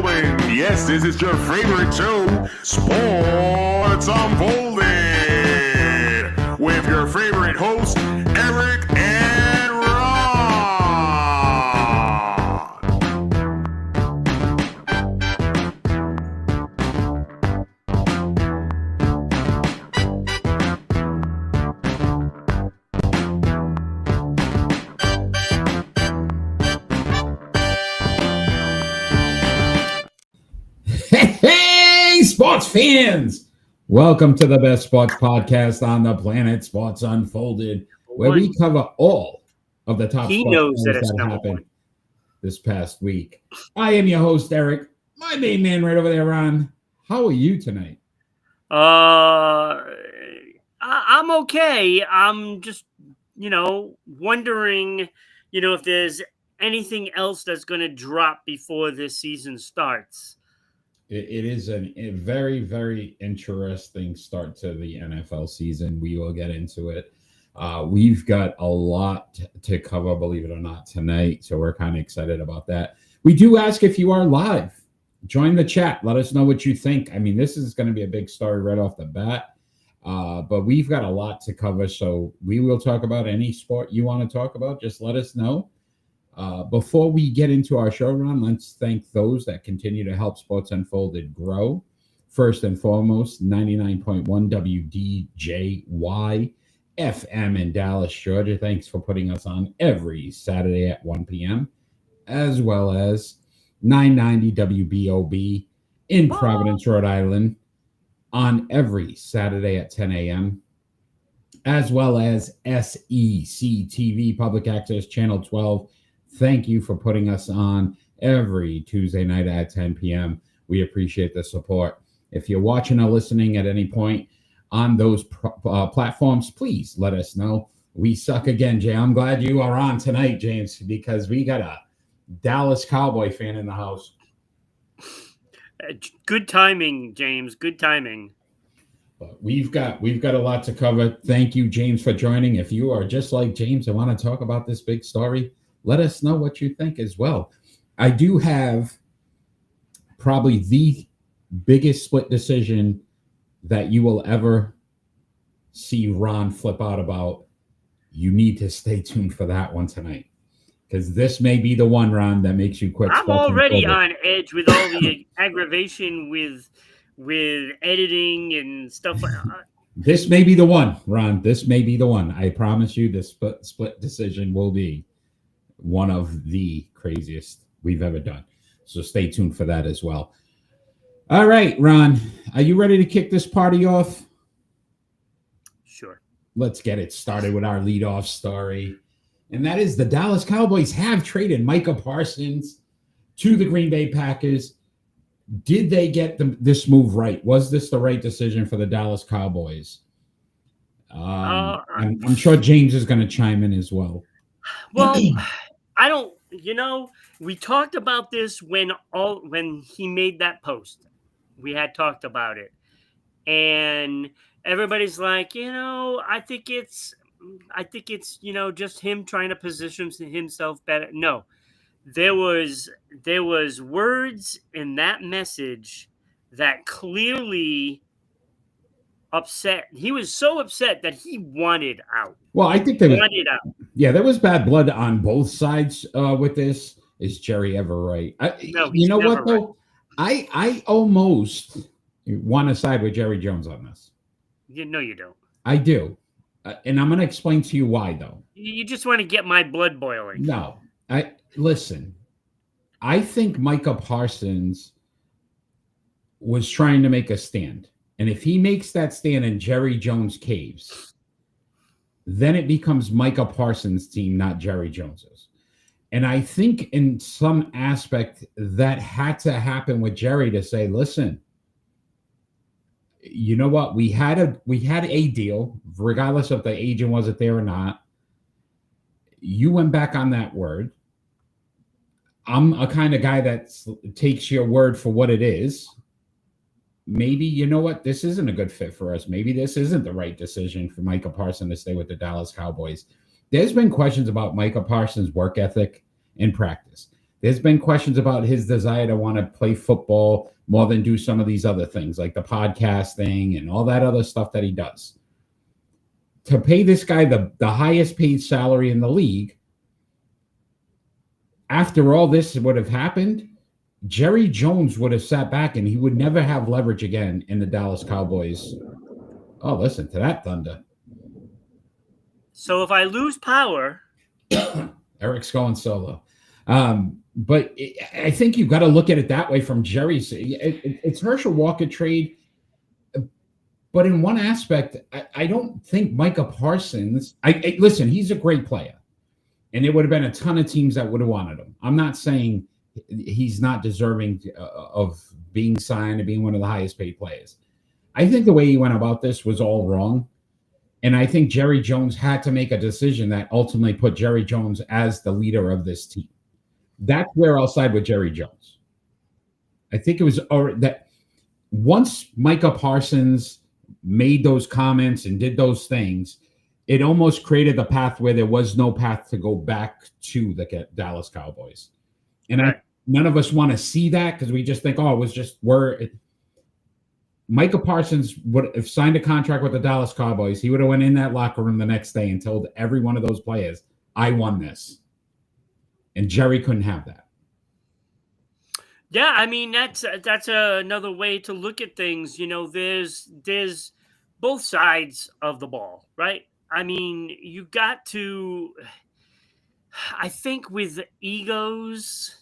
gentlemen, yes, this is your favorite show, Sports Unfolded, with your favorite hosts, Eric and Ron. Hey, sports fans! Welcome to the best sports podcast on the planet, Sports Unfolded, where we cover all of the top sports that happened this past week. I am your host, Eric. My main man right over there, Ron. How are you tonight? I'm okay. I'm just, wondering, if there's anything else that's going to drop before this season starts. It is a very, very interesting start to the NFL season. We will get into it. We've got a lot to cover, believe it or not, tonight. So we're kind of excited about that. We do ask if you are live. Join the chat. Let us know what you think. I mean, this is going to be a big story right off the bat. But we've got a lot to cover. So we will talk about any sport you want to talk about. Just let us know. Before we get into our show, Ron, let's thank those that continue to help Sports Unfolded grow. First and foremost, 99.1 WDJY FM in Dallas, Georgia. Thanks for putting us on every Saturday at 1 p.m., as well as 990 WBOB in Providence, Rhode Island, on every Saturday at 10 a.m., as well as SECTV, Public Access Channel 12. Thank you for putting us on every Tuesday night at 10 p.m. We appreciate the support. If you're watching or listening at any point on those platforms, please let us know. We suck again, Jay. I'm glad you are on tonight, James, because we got a Dallas Cowboy fan in the house. Good timing, James. Good timing. But we've got a lot to cover. Thank you, James, for joining. If you are just like James and want to talk about this big story, let us know what you think as well. I do have probably the biggest split decision that you will ever see Ron flip out about. You need to stay tuned for that one tonight, because this may be the one, Ron, that makes you quit. I'm already on edge with all the aggravation with editing and stuff. This may be the one, Ron. This may be the one. I promise you this split decision will be one of the craziest we've ever done. So stay tuned for that as well. All right, Ron, are you ready to kick this party off? Sure. Let's get it started with our leadoff story. And that is the Dallas Cowboys have traded Micah Parsons to the Green Bay Packers. Did they get this move right? Was this the right decision for the Dallas Cowboys? I'm sure James is going to chime in as well. Well, I don't, we talked about this when he made that post. We had talked about it. And everybody's like, I think it's, just him trying to position himself better. No, there was words in that message that clearly upset. He was so upset that he wanted out. Well, I think there was bad blood on both sides with this. Is Jerry ever right? No, you know what though? Right. I almost want to side with Jerry Jones on this. No, you don't. I do. And I'm going to explain to you why, though. You just want to get my blood boiling. No. Listen. I think Micah Parsons was trying to make a stand. And if he makes that stand and Jerry Jones caves, then it becomes Micah Parsons' team, not Jerry Jones's. And I think in some aspect that had to happen with Jerry to say, listen, you know what? We had a deal, regardless if the agent wasn't there or not. You went back on that word. I'm a kind of guy that takes your word for what it is. Maybe, you know what? This isn't a good fit for us. Maybe this isn't the right decision for Micah Parsons to stay with the Dallas Cowboys. There's been questions about Micah Parsons' work ethic in practice. There's been questions about his desire to want to play football more than do some of these other things, like the podcasting and all that other stuff that he does. To pay this guy the highest paid salary in the league, after all this would have happened, Jerry Jones would have sat back and he would never have leverage again in the Dallas Cowboys. Oh, listen to that thunder. So if I lose power, Eric's going solo. But I think you've got to look at it that way from Jerry's. It's Herschel Walker trade. But in one aspect, I don't think Micah Parsons, listen, he's a great player. And there would have been a ton of teams that would have wanted him. I'm not saying he's not deserving of being signed and being one of the highest paid players. I think the way he went about this was all wrong. And I think Jerry Jones had to make a decision that ultimately put Jerry Jones as the leader of this team. That's where I'll side with Jerry Jones. I think it was that once Micah Parsons made those comments and did those things, it almost created the path where there was no path to go back to the Dallas Cowboys. And none of us want to see that because we just think, oh, it was just Micah Parsons would have signed a contract with the Dallas Cowboys. He would have went in that locker room the next day and told every one of those players, I won this. And Jerry couldn't have that. Yeah, I mean, that's another way to look at things. You know, there's both sides of the ball, right? I mean, you got to, I think with egos,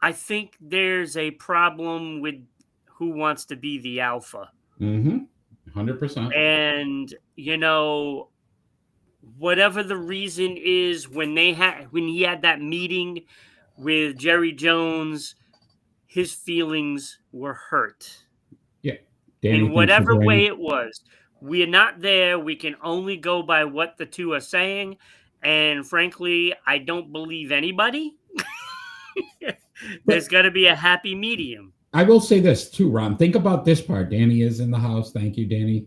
I think there's a problem with who wants to be the alpha. 100%. And, you know, whatever the reason is, when he had that meeting with Jerry Jones, his feelings were hurt. Yeah. In whatever way it was. We are not there. We can only go by what the two are saying. And frankly, I don't believe anybody. There's got to be a happy medium. I will say this too, Ron. Think about this part. Danny is in the house. Thank you, Danny.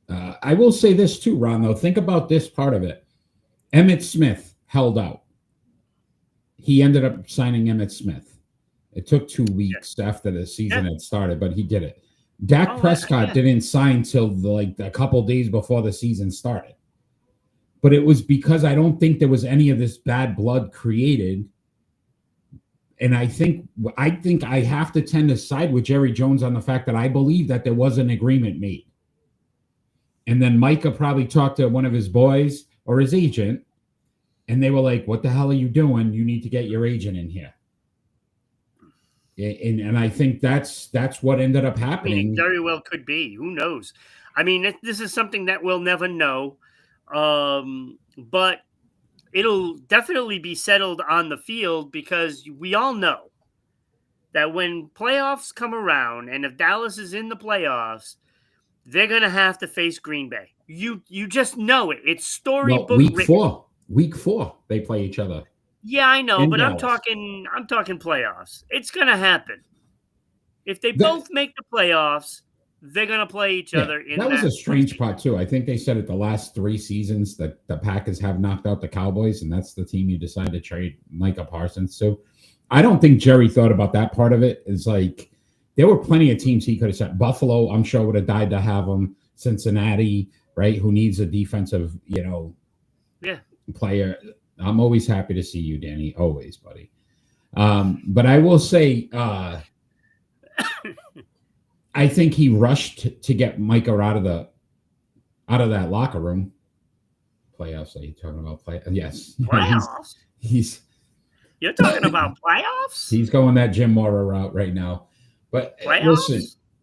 I will say this too, Ron, though. Think about this part of it. Emmitt Smith held out. He ended up signing Emmitt Smith. It took 2 weeks after the season had started, but he did it. Dak Prescott didn't sign till a couple days before the season started. But it was because I don't think there was any of this bad blood created. And I think I have to tend to side with Jerry Jones on the fact that I believe that there was an agreement made. And then Micah probably talked to one of his boys or his agent, and they were like, what the hell are you doing? You need to get your agent in here. And I think that's what ended up happening. I mean, it very well could be. Who knows? I mean, this is something that we'll never know. But it'll definitely be settled on the field because we all know that when playoffs come around, and if Dallas is in the playoffs, they're going to have to face Green Bay. You just know it. It's storybook written. Week 4, they play each other. Yeah, I know, but Dallas. I'm talking playoffs. It's going to happen. If they both make the playoffs, they're going to play each other. That was a strange part, too. I think they said it the last 3 seasons that the Packers have knocked out the Cowboys, and that's the team you decide to trade Micah Parsons to. I don't think Jerry thought about that part of it. It's like there were plenty of teams he could have said. Buffalo, I'm sure, would have died to have him. Cincinnati, right, who needs a defensive, player. I'm always happy to see you, Danny. Always, buddy. But I will say, I think he rushed to get Micah out of that locker room. Playoffs? Are you talking about Yes. Playoffs? You're talking about playoffs? He's going that Jim Mora route right now. But playoffs? Listen,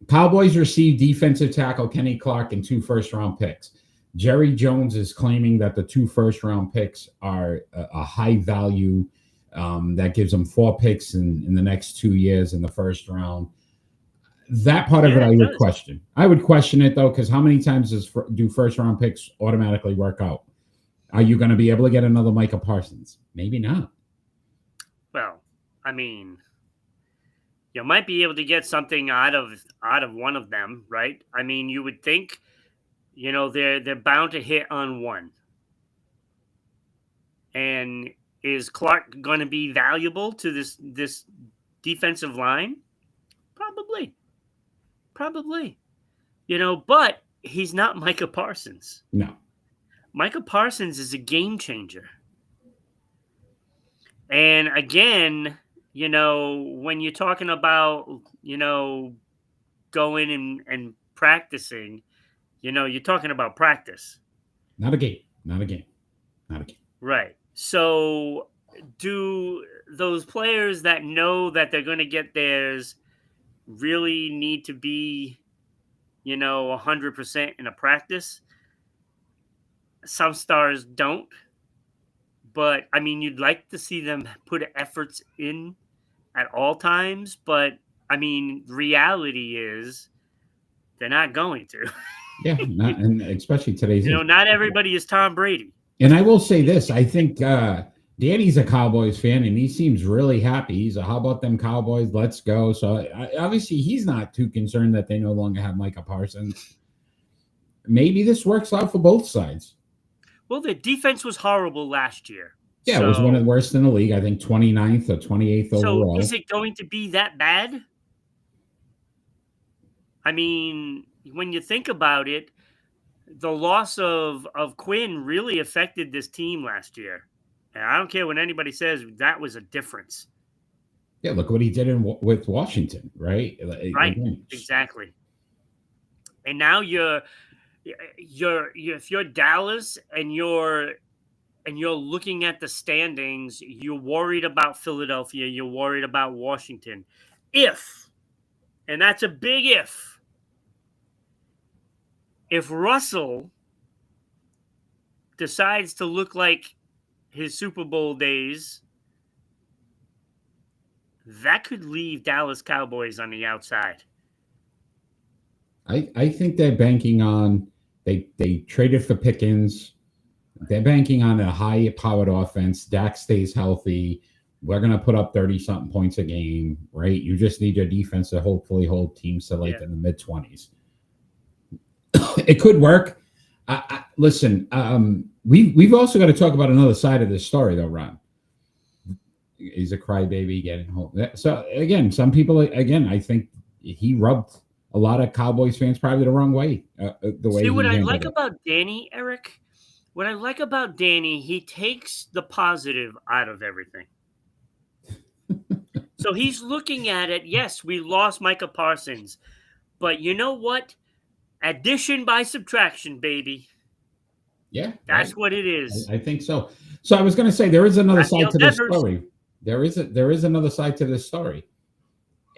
Cowboys received defensive tackle Kenny Clark and 2 first-round picks. Jerry Jones is claiming that the 2 first-round picks are a high value that gives them 4 picks in the next 2 years in the first round. That part of it I would question. I would question it, though, because how many times do first-round picks automatically work out? Are you going to be able to get another Micah Parsons? Maybe not. Well, I mean, you might be able to get something out of one of them, right? I mean, you would think, they're bound to hit on one. And Is Clark going to be valuable to this defensive line? Probably. But he's not Micah Parsons. No. Micah Parsons is a game changer. And again, when you're talking about, going and practicing, you're talking about practice. Not a game. Right. So do those players that know that they're going to get theirs really need to be, 100% in a practice? Some stars don't. But, I mean, you'd like to see them put efforts in at all times. But, I mean, reality is they're not going to. Yeah, and especially today's. Not everybody is Tom Brady. And I will say this. I think Danny's a Cowboys fan, and he seems really happy. He's how about them Cowboys? Let's go. So, obviously, he's not too concerned that they no longer have Micah Parsons. Maybe this works out for both sides. Well, the defense was horrible last year. Yeah, it was one of the worst in the league. I think 29th or 28th overall. So is it going to be that bad? I mean, when you think about it, the loss of Quinn really affected this team last year. And I don't care what anybody says, that was a difference. Yeah, look what he did with Washington, right? Right, exactly. And now if you're Dallas and you're looking at the standings, you're worried about Philadelphia, you're worried about Washington. And that's a big if Russell decides to look like his Super Bowl days, that could leave Dallas Cowboys on the outside. I think they're banking on they traded for Pickens. They're banking on a high-powered offense. Dak stays healthy. We're going to put up 30-something points a game, right? You just need your defense to hopefully hold teams to in the mid-20s. It could work. Listen, we've also got to talk about another side of this story, though, Ron. He's a crybaby getting home. So, again, some people, I think he rubbed a lot of Cowboys fans probably the wrong way. See, what I like about Danny, Eric, he takes the positive out of everything. So he's looking at it, yes, we lost Micah Parsons, but you know what? Addition by subtraction, baby. Yeah. That's what it is. I think so. So I was going to say there is another side to this story. There is another side to this story.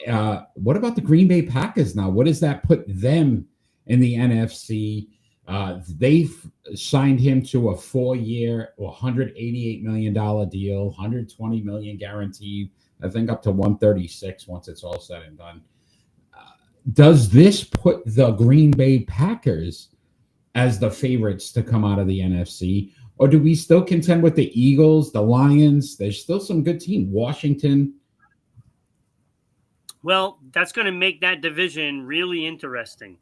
What about the Green Bay Packers now? What does that put them in the NFC? They've signed him to a 4-year, $188 million deal, $120 million guaranteed, I think up to 136 once it's all said and done. Does this put the Green Bay Packers as the favorites to come out of the NFC? Or do we still contend with the Eagles, the Lions? There's still some good team. Washington. Well, that's going to make that division really interesting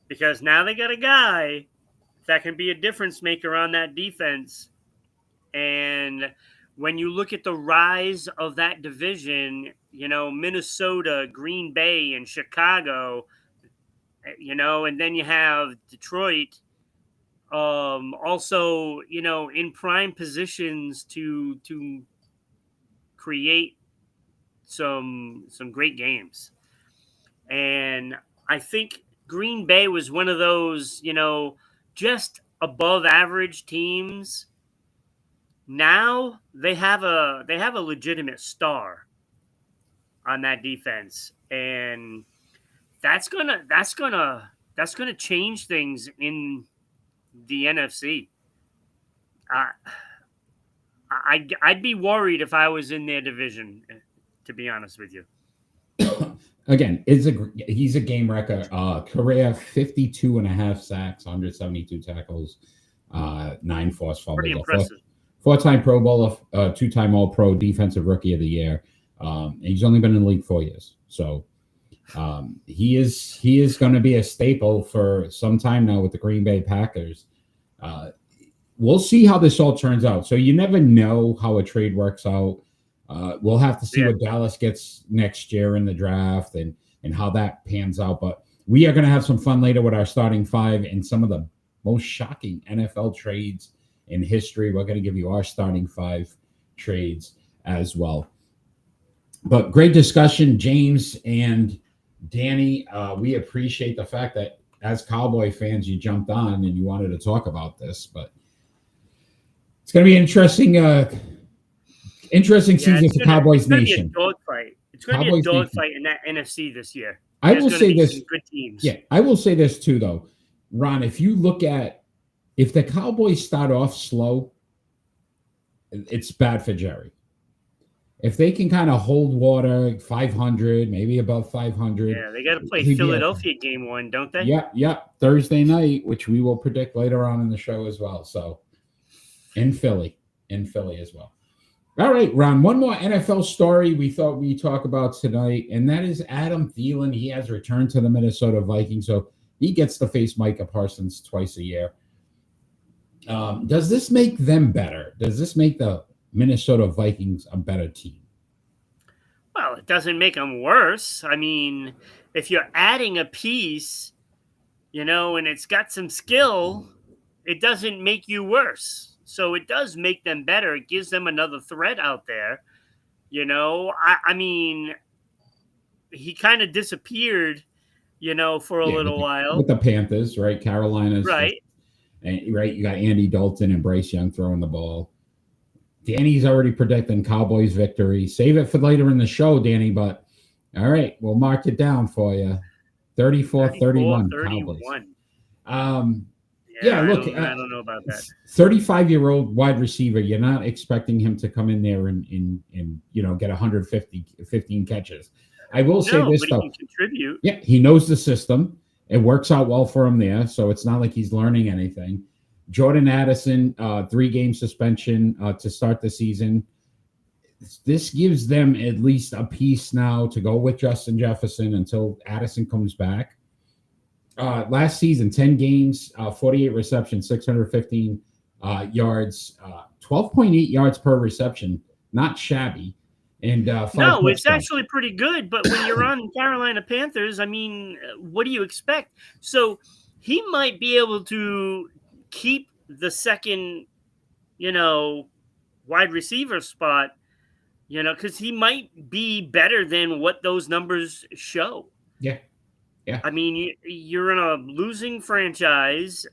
because now they got a guy that can be a difference maker on that defense. And when you look at the rise of that division, Minnesota, Green Bay, and Chicago, and then you have Detroit, also, in prime positions to create some great games. And I think Green Bay was one of those, just above average teams. Now they have a legitimate star on that defense, and that's gonna change things in the NFC. I'd be worried if I was in their division, to be honest with you. Again, he's a game wrecker. Career 52.5 sacks, 172 tackles, 9 forced fumbles. Pretty impressive. 4-time Pro Bowler, 2-time All-Pro, Defensive Rookie of the Year. He's only been in the league 4 years, so he is going to be a staple for some time now with the Green Bay Packers. we'll see how this all turns out. So you never know how a trade works out. We'll have to see what Dallas gets next year in the draft and how that pans out. But we are going to have some fun later with our starting five and some of the most shocking NFL trades in history. We're going to give you our starting five trades as well. But great discussion, James and Danny. We appreciate the fact that as Cowboy fans, you jumped on and you wanted to talk about this. But it's going to be an interesting season for Cowboys Nation. It's going to be a dogfight. It's going to be a dogfight in that NFC this year. I will say this. Good teams. Yeah, I will say this too, though, Ron. If you look at if the Cowboys start off slow, it's bad for Jerry. If they can kind of hold water, 500, maybe above 500. Yeah, they got to play Philadelphia game one, don't they? Yeah, Thursday night, which we will predict later on in the show as well. So, in Philly as well. All right, Ron, one more NFL story we thought we'd talk about tonight, and that is Adam Thielen. He has returned to the Minnesota Vikings, so he gets to face Micah Parsons twice a year. Does this make them better? Does this make the Minnesota Vikings a better team? Well, it doesn't make them worse. I mean, if you're adding a piece, and it's got some skill, it doesn't make you worse. So it does make them better. It gives them another threat out there. I mean, he kind of disappeared, for a little while. With the Panthers, right? Carolina's. Right. Right. You got Andy Dalton and Bryce Young throwing the ball. Danny's already predicting Cowboys victory. Save it for later in the show, Danny, but all right, we'll mark it down for you. 34-31 Cowboys. Yeah, look, I don't know about that. 35-year-old wide receiver, you're not expecting him to come in there and get 15 catches. I will say this, though. He can contribute. Yeah, he knows the system. It works out well for him there, so it's not like he's learning anything. Jordan Addison, 3-game suspension to start the season. This gives them at least a piece now to go with Justin Jefferson until Addison comes back. Last season, 10 games, 48 receptions, 615 yards, 12.8 yards per reception. Not shabby. And no, it's actually pretty good. But when you're on Carolina Panthers, I mean, what do you expect? So he might be able to keep the second, wide receiver spot, because he might be better than what those numbers show. Yeah. Yeah. I mean, you're in a losing franchise,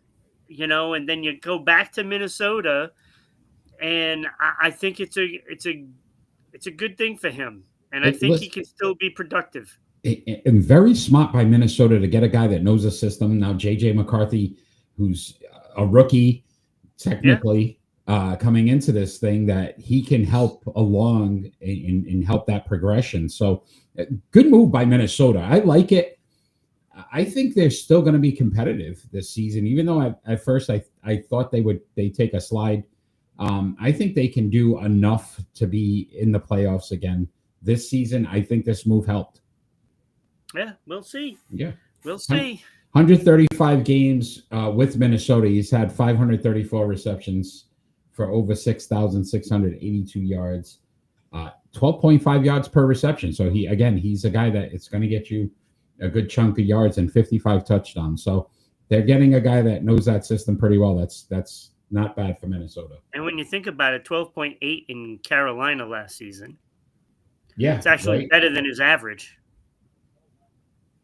and then you go back to Minnesota, and I think it's a good thing for him, and I think he can still be productive. And very smart by Minnesota to get a guy that knows the system. Now, J.J. McCarthy, who's a rookie, technically, coming into this thing, that he can help along and help that progression. So, good move by Minnesota. I like it. I think they're still going to be competitive this season, even though at first I thought they take a slide. I think they can do enough to be in the playoffs again this season. I think this move helped. Yeah, we'll see. Yeah, we'll see. 135 games with Minnesota. He's had 534 receptions for over 6,682 yards, 12.5 yards per reception. So he's a guy that it's going to get you a good chunk of yards and 55 touchdowns. So they're getting a guy that knows that system pretty well. That's not bad for Minnesota. And when you think about it, 12.8 in Carolina last season. Yeah. It's actually better than his average.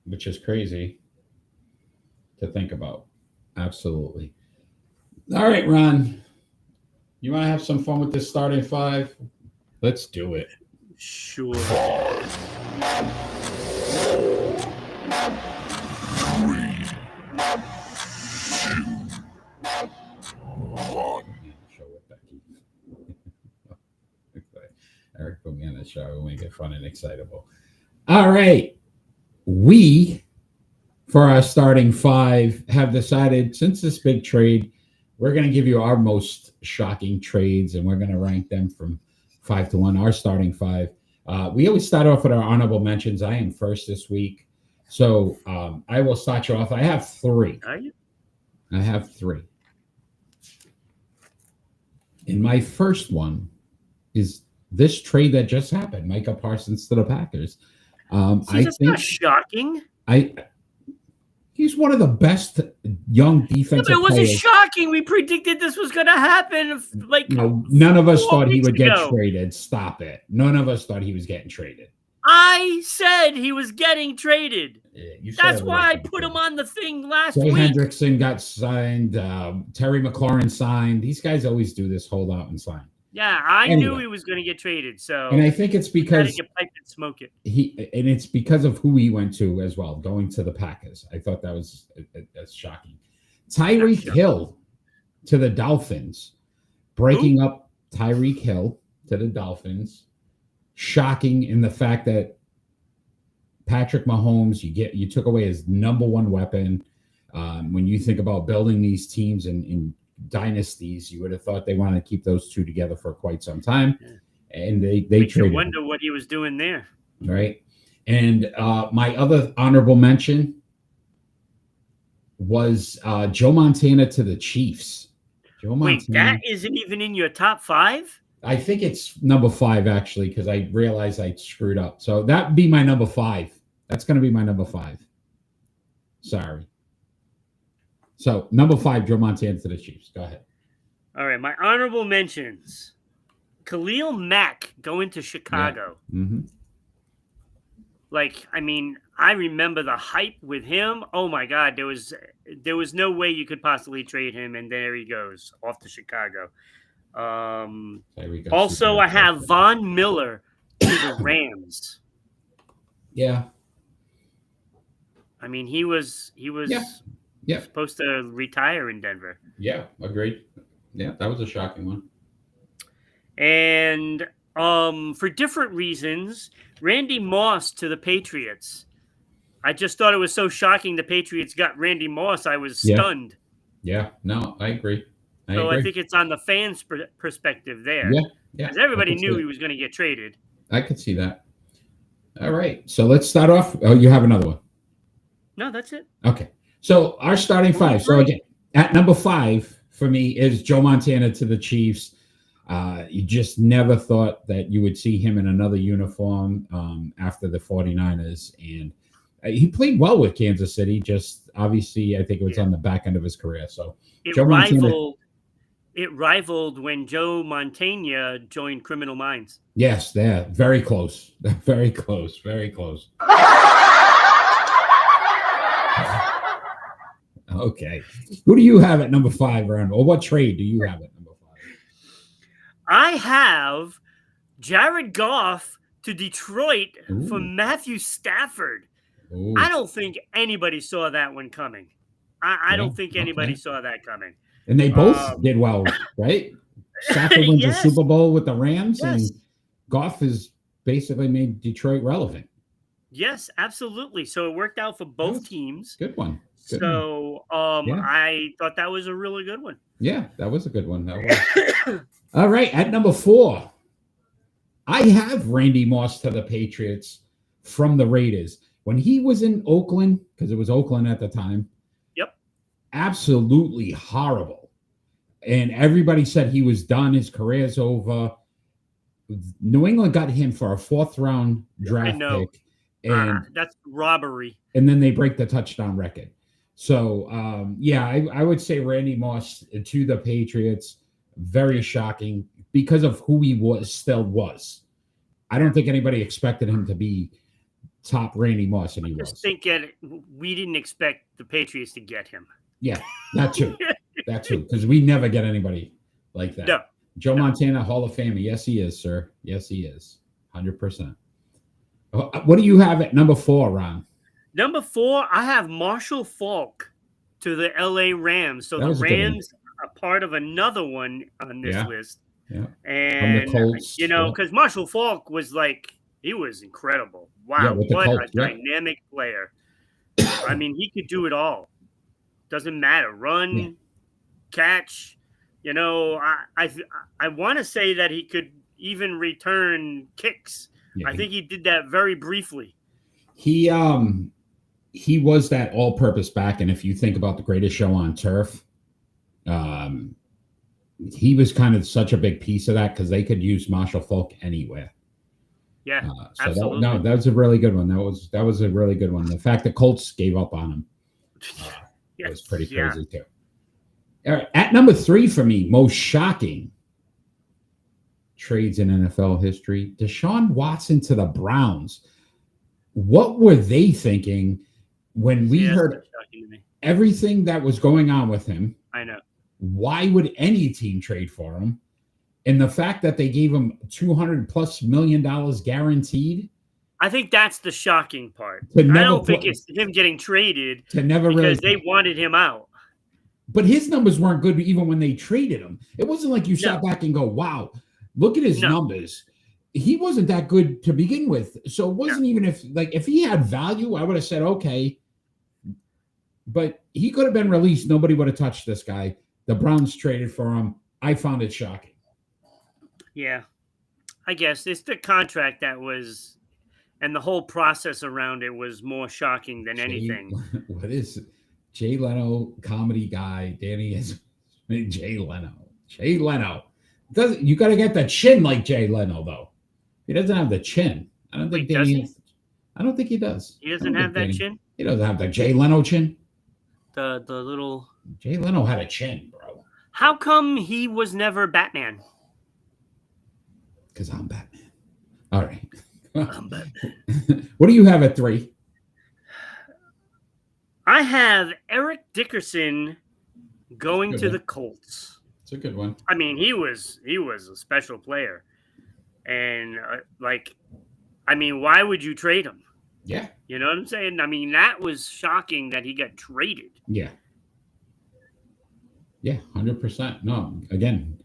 Which is crazy to think about. Absolutely. All right, Ron. You want to have some fun with this starting five? Let's do it. Sure. 1. Show with Becky. Eric put me on the show. We'll make it fun and excitable. All right. We, for our starting five, have decided, since this big trade, we're going to give you our most shocking trades, and we're going to rank them from 5 to 1, our starting five. We always start off with our honorable mentions. I am first this week. So I will start you off. I have 3. Are you? I have 3. And my first one is this trade that just happened, Micah Parsons to the Packers. See, that's not shocking. He's one of the best young defensive It wasn't players. shocking. We predicted this was going to happen. Like, none of us thought he would get ago. traded. Stop it. None of us thought he was getting traded. I said he was getting traded. That's why I put him on the thing last week. Hendrickson got signed. Terry McLaurin signed. These guys always do this hold out and sign. Yeah, I knew he was going to get traded. So, and I think it's because you pipe and smoke it. It's because of who he went to as well, going to the Packers. I thought that was shocking. Tyreek Hill to the Dolphins, breaking up Tyreek Hill to the Dolphins. Shocking in the fact that Patrick Mahomes, you took away his number one weapon. When you think about building these teams in dynasties, you would have thought they wanted to keep those two together for quite some time, and they traded. You wonder what he was doing there, right? And my other honorable mention was Joe Montana to the Chiefs. Wait, that isn't even in your top 5? I think it's number 5 actually, because I realized I screwed up. So that'd be my number 5. That's going to be my number 5. Sorry. So number 5, Joe Montana to the Chiefs. Go ahead. All right, my honorable mentions: Khalil Mack going to Chicago. Yeah. Mm-hmm. Like, I mean, I remember the hype with him. Oh my God, there was no way you could possibly trade him, and there he goes off to Chicago. Also, I have Von Miller to the Rams. Yeah. I mean, he was supposed to retire in Denver. Yeah, agreed. Yeah, that was a shocking one. And for different reasons, Randy Moss to the Patriots. I just thought it was so shocking the Patriots got Randy Moss. I was stunned. Yeah, no, I agree. I think it's on the fans' perspective there. Yeah. Because everybody knew he was going to get traded. I could see that. All right. So let's start off. Oh, you have another one. No, that's it. Okay. So our starting 5. So again, at number 5 for me is Joe Montana to the Chiefs. You just never thought that you would see him in another uniform after the 49ers. And he played well with Kansas City. Just obviously, I think it was on the back end of his career. So it rivaled when Joe Montana joined Criminal Minds. Yes, they're very close. Very close. Very close. Okay. Who do you have at number 5, Ron? Or what trade do you have at number 5? I have Jared Goff to Detroit for Matthew Stafford. Ooh. I don't think anybody saw that one coming. I don't think anybody saw that coming. And they both did well, right? Stafford wins the Super Bowl with the Rams, and Goff has basically made Detroit relevant. Yes, absolutely. So it worked out for both teams. Good one. I thought that was a really good one. Yeah, that was a good one. All right, at number 4, I have Randy Moss to the Patriots from the Raiders. When he was in Oakland, because it was Oakland at the time, absolutely horrible. And everybody said he was done. His career's over. New England got him for a 4th-round draft pick. And that's robbery. And then they break the touchdown record. So, I would say Randy Moss to the Patriots, very shocking because of who he was. I don't think anybody expected him to be top Randy Moss, and he was. We didn't expect the Patriots to get him. Yeah, that too. Because we never get anybody like that. No. Joe Montana, Hall of Famer. Yes, he is, sir. Yes, he is. 100%. What do you have at number 4, Ron? Number 4, I have Marshall Faulk to the LA Rams. So the Rams are part of another one on this list. Yeah. And, because Marshall Faulk was he was incredible. Wow, what a dynamic player. I mean, he could do it all. Doesn't matter. Run, catch. I want to say that he could even return kicks. Yeah, I think he did that very briefly. He was that all-purpose back, and if you think about the greatest show on turf, he was kind of such a big piece of that because they could use Marshall Falk anywhere. Yeah, So absolutely. that was a really good one. That was a really good one. The fact that Colts gave up on him was pretty crazy too. All right, at number 3 for me, most shocking trades in NFL history: Deshaun Watson to the Browns. What were they thinking when we that's heard shocking to me. everything that was going on with him? I know. Why would any team trade for him? And the fact that they gave him $200+ million guaranteed. I think that's the shocking part. To I never don't think play- it's him getting traded to never because really they wanted him out. But his numbers weren't good even when they traded him. It wasn't like you sat back and go, wow, look at his numbers. He wasn't that good to begin with. So it wasn't even if he had value, I would have said, okay. But he could have been released. Nobody would have touched this guy. The Browns traded for him. I found it shocking. Yeah. I guess it's the contract that was, and the whole process around it was more shocking than anything. What is it? Jay Leno, comedy guy. Danny is Jay Leno. Jay Leno. You got to get the chin like Jay Leno, though. He doesn't have the chin. I don't think Danny. I don't think he does. He doesn't have that chin. He doesn't have the Jay Leno chin. The little. Jay Leno had a chin, bro. How come he was never Batman? Because I'm Batman. All right. I'm Batman. What do you have at 3? I have Eric Dickerson going to the Colts. It's a good one. I mean, he was a special player, and why would you trade him? Yeah, you know what I'm saying. I mean, that was shocking that he got traded. Yeah, 100%. No, again,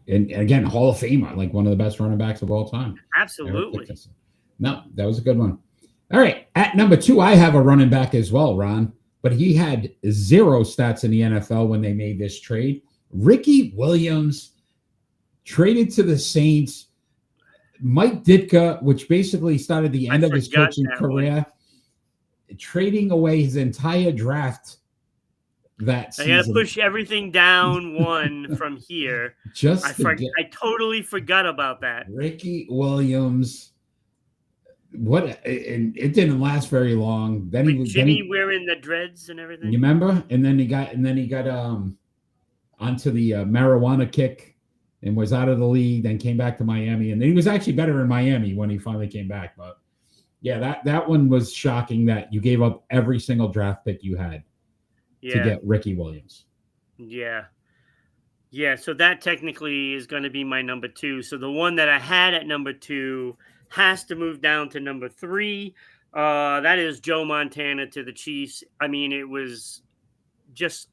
Hall of Famer, like one of the best running backs of all time. Absolutely. No, that was a good one. All right, at number 2, I have a running back as well, Ron. But he had 0 stats in the NFL when they made this trade. Ricky Williams traded to the Saints. Mike Ditka, which basically started the end of his coaching career, trading away his entire draft that season. I got to push everything down one from here. I totally forgot about that. Ricky Williams. And it didn't last very long. Then Jimmy wearing the dreads and everything. You remember? And then he got onto the marijuana kick and was out of the league. Then came back to Miami, and then he was actually better in Miami when he finally came back. But yeah, that one was shocking that you gave up every single draft pick you had to get Ricky Williams. Yeah. So that technically is going to be my number 2. So the one that I had at number 2 has to move down to number 3. That is Joe Montana to the Chiefs. I mean, it was just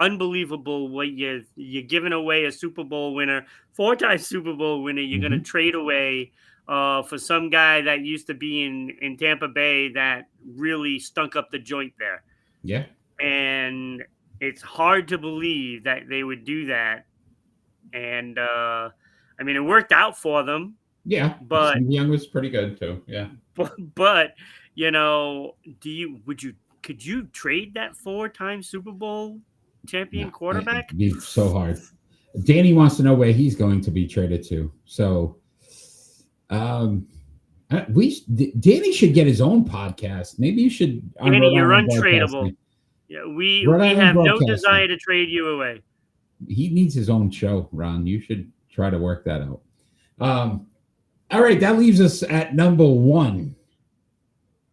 unbelievable what you're giving away a Super Bowl winner, 4-time Super Bowl winner. You're going to trade away for some guy that used to be in Tampa Bay that really stunk up the joint there. Yeah. And it's hard to believe that they would do that. And I mean, it worked out for them. Yeah, but Young was pretty good too. Yeah, but could you trade that 4-time Super Bowl champion quarterback? It'd be so hard. Danny wants to know where he's going to be traded to. So, Danny should get his own podcast. Maybe you should. Danny, you're untradeable. Yeah, we have no desire to trade you away. He needs his own show, Ron. You should try to work that out. All right, that leaves us at number 1.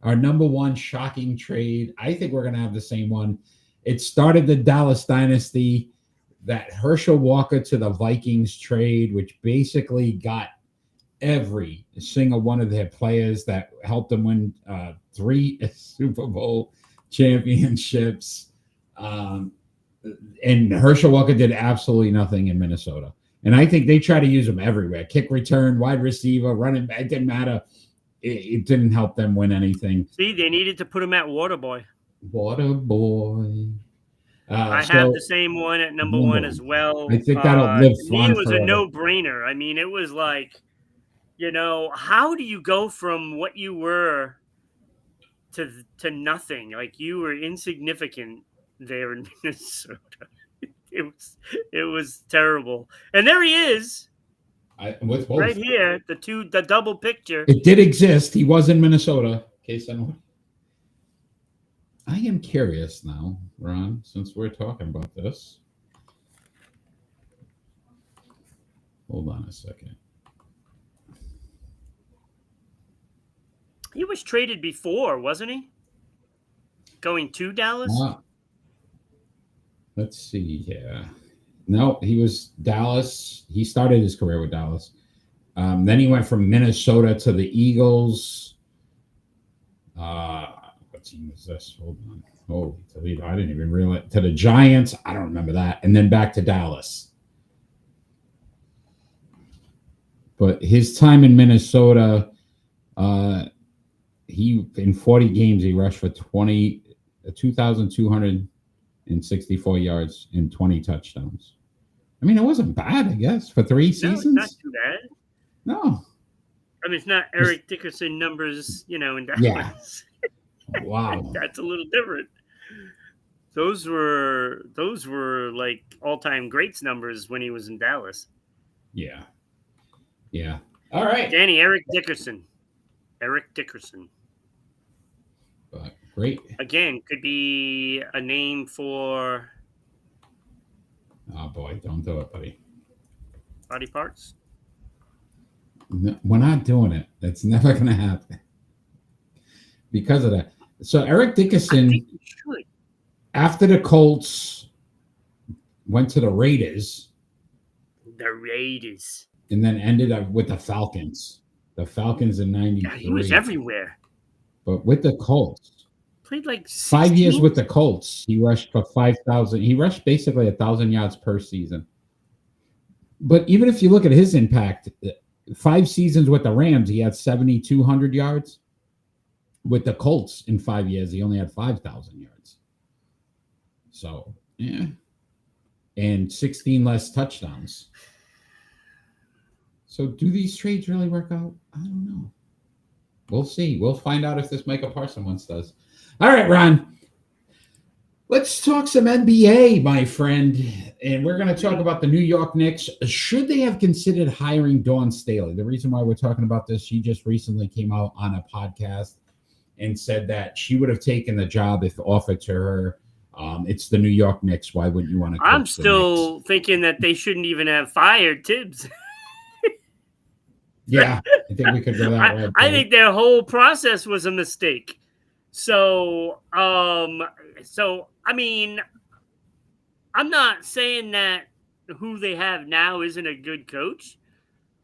Our number 1 shocking trade. I think we're going to have the same one. It started the Dallas dynasty, that Herschel Walker to the Vikings trade, which basically got every single one of their players that helped them win 3 Super Bowl championships. And Herschel Walker did absolutely nothing in Minnesota. And I think they try to use him everywhere. Kick return, wide receiver, running back. It didn't matter. It didn't help them win anything. See, they needed to put him at Waterboy. Waterboy. I have the same one at number 1 as well. I think that'll live fun. It was a no-brainer. I mean, it was like, how do you go from what you were to nothing? Like, you were insignificant there in Minnesota. It was terrible. And there he is, With both. right here, the double picture. It did exist. He was in Minnesota. In case I know. I am curious now, Ron, since we're talking about this. Hold on a second. He was traded before, wasn't he? Going to Dallas? Let's see here. No, he was Dallas. He started his career with Dallas. Then he went from Minnesota to the Eagles. What team was this? Hold on. Holy Toledo. I didn't even realize. To the Giants. I don't remember that. And then back to Dallas. But his time in Minnesota, he in 40 games, he rushed for 2,264 yards and 20 touchdowns. I mean, it wasn't bad, I guess, for 3 seasons. No, it's not too bad. No. I mean, it's not Eric Dickerson numbers, in Dallas. Yeah. Wow. That's a little different. Those were like all-time greats numbers when he was in Dallas. Yeah. Yeah. All right. Danny, Eric Dickerson. But great. Again, could be a name for... Oh, boy. Don't do it, buddy. Body parts? No, we're not doing it. That's never going to happen. Because of that. So Eric Dickerson, after the Colts, went to the Raiders. And then ended up with the Falcons. The Falcons in 93. God, he was everywhere. But with the Colts. Played like 5 years with the Colts. He rushed for 5,000. He rushed basically 1,000 yards per season. But even if you look at his impact, 5 seasons with the Rams, he had 7,200 yards. With the Colts in 5 years, he only had 5,000 yards. So, yeah. And 16 less touchdowns. So do these trades really work out? I don't know. We'll see. We'll find out if this Micah Parson once does. All right, Ron. Let's talk some NBA, my friend. And we're going to talk about the New York Knicks. Should they have considered hiring Dawn Staley? The reason why we're talking about this, she just recently came out on a podcast and said that she would have taken the job if offered to her. It's the New York Knicks. Why wouldn't you want to coach I'm still thinking that they shouldn't even have fired Tibbs. Yeah, I think we could go that way. I think their whole process was a mistake. So I mean, I'm not saying that who they have now isn't a good coach.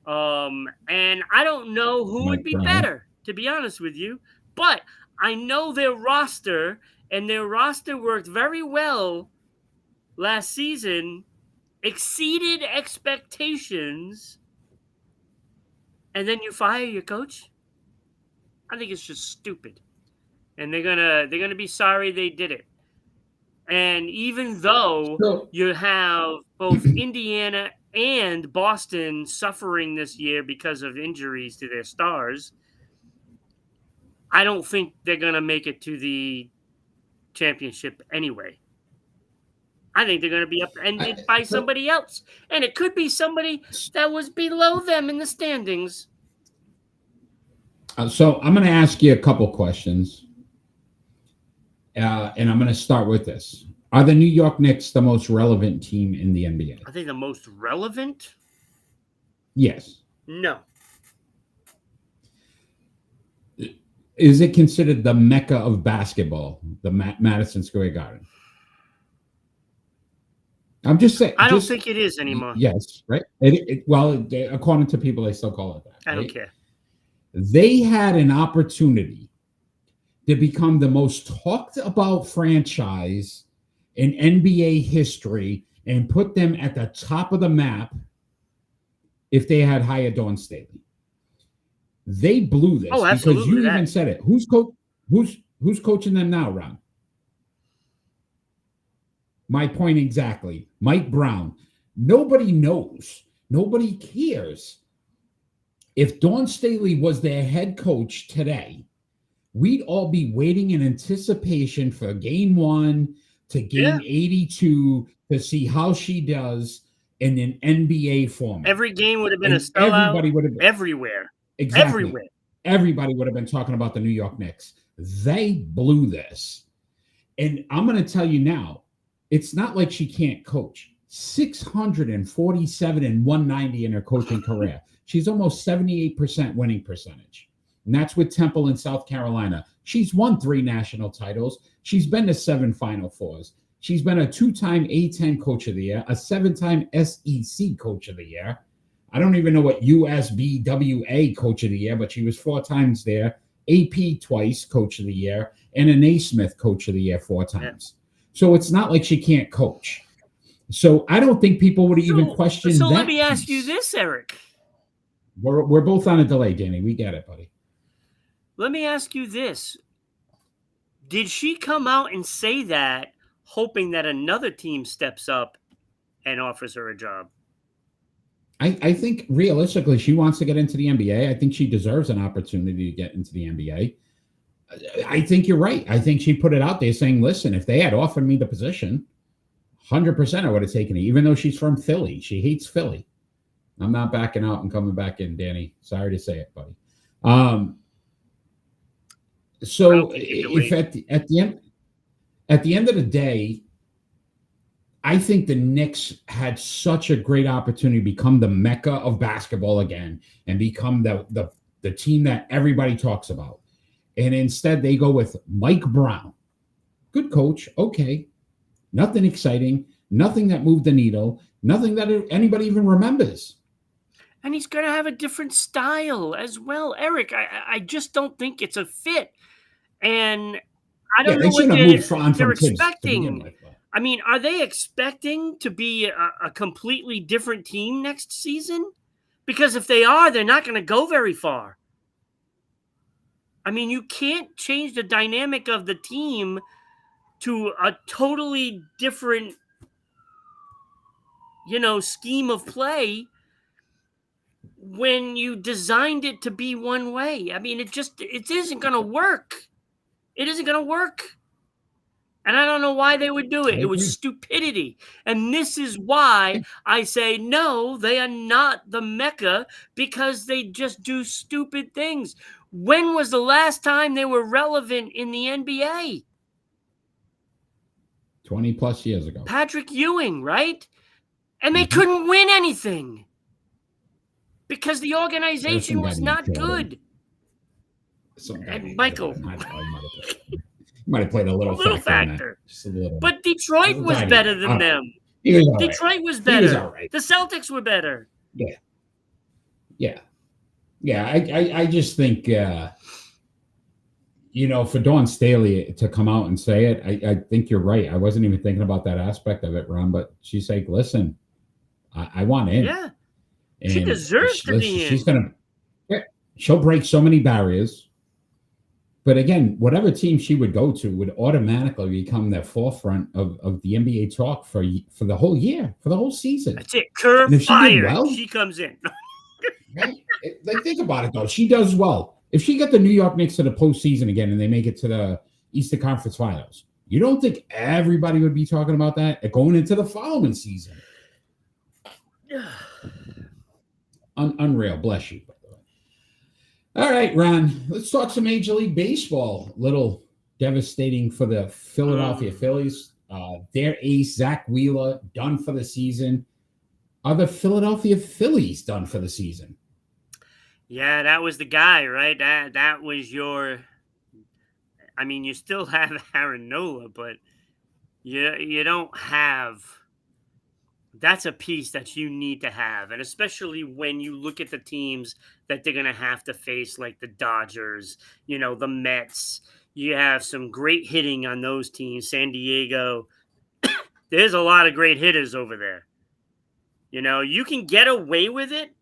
And I don't know who would be better, to be honest with you. But I know their roster, and their roster worked very well last season, exceeded expectations. And then you fire your coach? I think it's just stupid. And they're gonna be sorry they did it. And even though you have both Indiana and Boston suffering this year because of injuries to their stars, I don't think they're gonna make it to the championship anyway. I think they're going to be upended by somebody else. And it could be somebody that was below them in the standings. So I'm going to ask you a couple questions. And I'm going to start with this. Are the New York Knicks the most relevant team in the NBA? Are they the most relevant? Yes. No. Is it considered the mecca of basketball, the Madison Square Garden? I'm just saying. I don't think it is anymore. Yes, right? According to people, they still call it that. I right? don't care. They had an opportunity to become the most talked about franchise in NBA history and put them at the top of the map if they had hired Dawn Staley. They blew this because you even said it. Who's coaching them now, Ron? My point exactly. Mike Brown. Nobody knows. Nobody cares. If Dawn Staley was their head coach today, we'd all be waiting in anticipation for game 1, to game 82 to see how she does in an NBA format. Every game would have been And a sellout. everybody would have been, everywhere. exactly. Everywhere. Everybody would have been talking about the New York Knicks. They blew this. And I'm going to tell you now, it's not like she can't coach. 647 and 190 in her coaching career. She's almost 78% winning percentage. And that's with Temple in South Carolina. She's won 3 national titles. She's been to 7 Final Fours. She's been a 2-time A10 Coach of the Year, a 7-time SEC Coach of the Year. I don't even know what USBWA Coach of the Year, but she was 4 times there. AP twice Coach of the Year, and a Naismith Coach of the Year 4 times. So it's not like she can't coach. So I don't think people would even question that. So let me ask you this, Eric. We're both on a delay, Danny. We get it, buddy. Let me ask you this. Did she come out and say that hoping that another team steps up and offers her a job? I think realistically she wants to get into the NBA. I think she deserves an opportunity to get into the NBA. I think you're right. I think she put it out there saying, listen, if they had offered me the position, 100% I would have taken it, even though she's from Philly. She hates Philly. I'm not backing out and coming back in, Danny. Sorry to say it, buddy. So if at the end of the day, I think the Knicks had such a great opportunity to become the mecca of basketball again and become the team that everybody talks about. And instead they go with Mike Brown. Good coach. Okay. Nothing exciting. Nothing that moved the needle. Nothing that anybody even remembers. And he's going to have a different style as well. Eric, I just don't think it's a fit. And I don't know what they're expecting. I mean, are they expecting to be a completely different team next season? Because if they are, they're not going to go very far. I mean, you can't change the dynamic of the team to a totally different, scheme of play when you designed it to be one way. I mean, it isn't going to work. It isn't going to work. And I don't know why they would do it. It was stupidity. And this is why I say, no, they are not the Mecca, because they just do stupid things. When was the last time they were relevant in the NBA? 20 plus years ago. Patrick Ewing, right? And they couldn't win anything because the organization was not good. And Michael might have played a little factor. Just a little. But Detroit was better than them. Detroit was better. The Celtics were better. Yeah. I just think, for Dawn Staley to come out and say it, I think you're right. I wasn't even thinking about that aspect of it, Ron, but she's like, listen, I want in. Yeah. And she deserves to be in. She'll break so many barriers. But again, whatever team she would go to would automatically become the forefront of the NBA talk for the whole year, for the whole season. That's it. Curve fire. She comes in. Right? Like, think about it, though. She does well. If she got the New York Knicks to the postseason again and they make it to the Eastern Conference Finals, you don't think everybody would be talking about that going into the following season? Unreal. Bless you. All right, Ron, let's talk some Major League Baseball. Little devastating for the Philadelphia Phillies. Their ace, Zach Wheeler, done for the season. Are the Philadelphia Phillies done for the season? Yeah, that was the guy, right? That was your – I mean, you still have Aaron Nola, but you don't have – that's a piece that you need to have. And especially when you look at the teams that they're going to have to face, like the Dodgers, the Mets. You have some great hitting on those teams. San Diego. There's a lot of great hitters over there. You can get away with it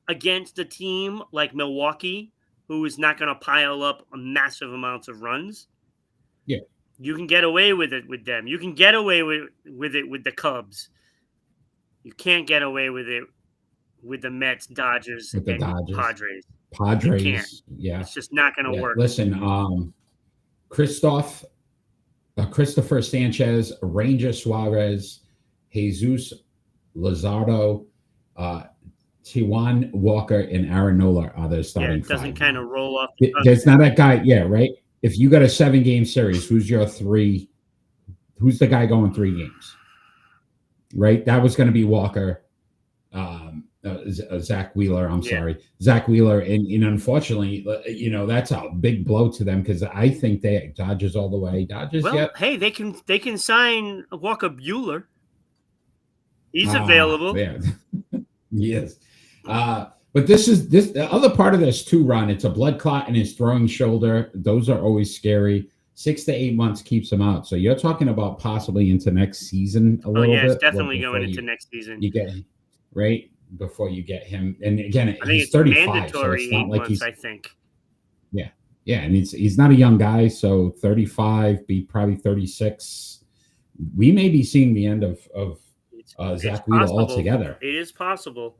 against a team like Milwaukee, who is not going to pile up massive amounts of runs. Yeah. You can get away with it with them. You can get away with it with the Cubs. You can't get away with it with the Mets, Dodgers, and Padres. You can't. Yeah. It's just not going to work. Listen, Christoph Christopher Sanchez, Ranger Suarez, Jesus Lazardo, Tijuan Walker, and Aaron Nola are the starting it doesn't five. kind of roll off. There's not that guy, right? If you got a 7-game series, who's your three? Who's the guy going 3 games? Right? That was going to be Walker, Zach Wheeler. I'm sorry, Zach Wheeler, and unfortunately, that's a big blow to them because I think they Dodgers all the way. Dodgers. Well, hey, they can sign Walker Buehler. He's available. Yeah, he is. But this the other part of this too, Ron. It's a blood clot in his throwing shoulder. Those are always scary. 6 to 8 months keeps him out. So you're talking about possibly into next season a little bit. It's definitely going into next season. You get right before you get him. And again, I think he's it's 35, mandatory, so it's not 8 like months, I think. Yeah, and he's not a young guy, so 35, be probably 36. We may be seeing the end of Zach Wheeler altogether. It is possible.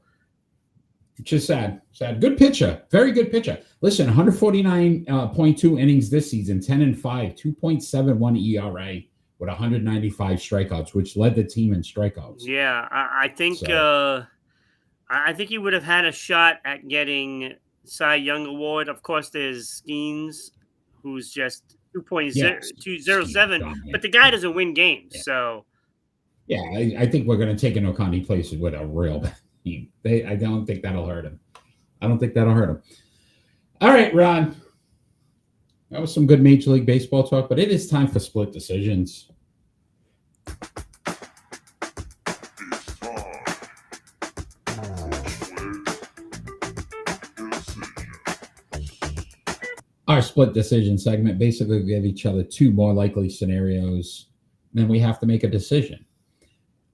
Which is sad. Good pitcher. Very good pitcher. Listen, 149.2 innings this season, 10-5, 2.71 ERA with 195 strikeouts, which led the team in strikeouts. Yeah, I think I think he would have had a shot at getting Cy Young Award. Of course, there's Skeens, who's just 2.207, but the guy doesn't win games, so. Yeah, I think we're going to take into account he plays with a real team. I don't think that'll hurt him. All right, Ron. That was some good Major League Baseball talk, but it is time for split decisions. Our split decision segment basically give each other 2 more likely scenarios, and then we have to make a decision.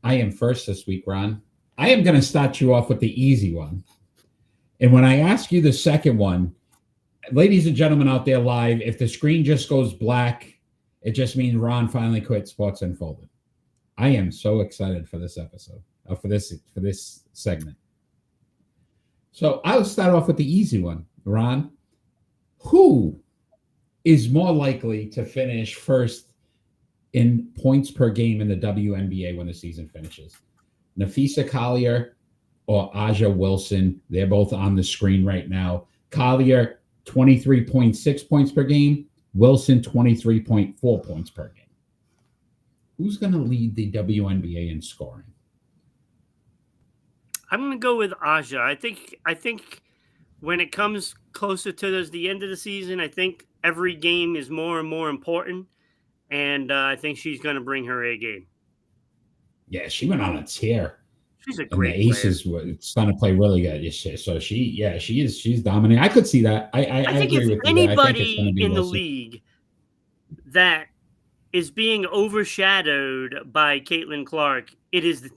I am first this week, Ron. I am going to start you off with the easy one. And when I ask you the second one, ladies and gentlemen out there live, if the screen just goes black, it just means Ron finally quit Sports Unfolded. I am so excited for this episode, for this segment. So I'll start off with the easy one, Ron. Who is more likely to finish first in points per game in the WNBA when the season finishes? Nafisa Collier or Aja Wilson? They're both on the screen right now. Collier, 23.6 points per game. Wilson, 23.4 points per game. Who's going to lead the WNBA in scoring? I'm going to go with Aja. I think when it comes closer to the end of the season, I think every game is more and more important, and I think she's going to bring her A game. Yeah, she went on a tear. She's a great player. The Aces were going to play really good. So she's dominating. I could see that. I think if anybody in the league that is being overshadowed by Caitlin Clark, it is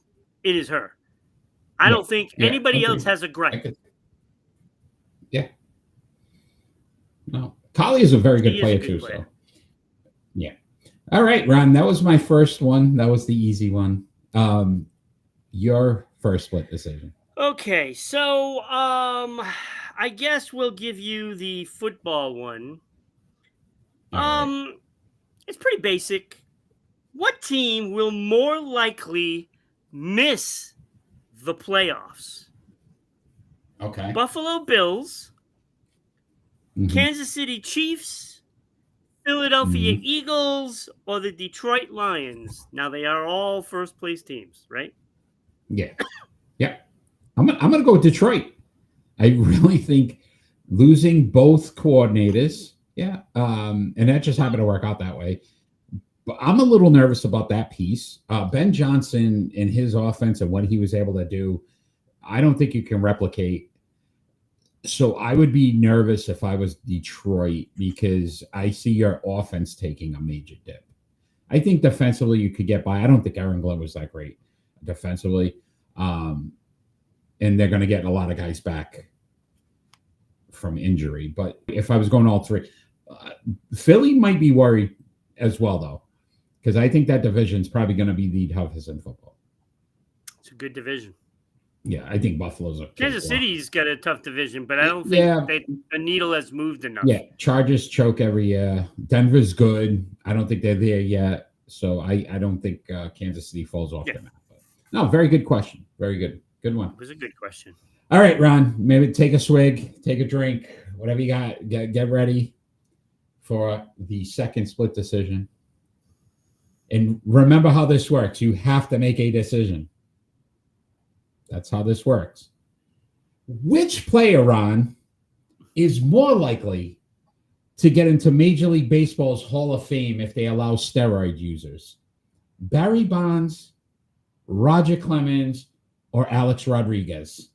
her. I don't think anybody else has a gripe. No, Collie is a very good player too. Player. So, yeah. All right, Ron. That was my first one. That was the easy one. Your first split decision. Okay, so I guess we'll give you the football one. Right. It's pretty basic. What team will more likely miss the playoffs? Okay. Buffalo Bills, Kansas City Chiefs, Philadelphia Eagles, or the Detroit Lions. Now, they are all first-place teams, right? Yeah. I'm going to go with Detroit. I really think losing both coordinators, and that just happened to work out that way. But I'm a little nervous about that piece. Ben Johnson and his offense and what he was able to do, I don't think you can replicate. So I would be nervous if I was Detroit because I see your offense taking a major dip. I think defensively you could get by. I don't think Aaron Glenn was that great defensively. And they're going to get a lot of guys back from injury. But if I was going all three, Philly might be worried as well, though, because I think that division is probably going to be the toughest in football. It's a good division. Yeah, I think Buffalo's a Kansas cakewalk. City's got a tough division, but I don't think Yeah. the needle has moved enough. Yeah, Chargers choke every year. Denver's good. I don't think they're there yet. So I don't think Kansas City falls off the map. But no, very good question. Very good. Good one. It was a good question. All right, Ron, maybe take a swig, take a drink, whatever you got. Get ready for the second split decision. And remember how this works. You have to make a decision. That's how this works. Which player, Ron, is more likely to get into Major League Baseball's Hall of Fame if they allow steroid users? Barry Bonds, Roger Clemens, or Alex Rodriguez?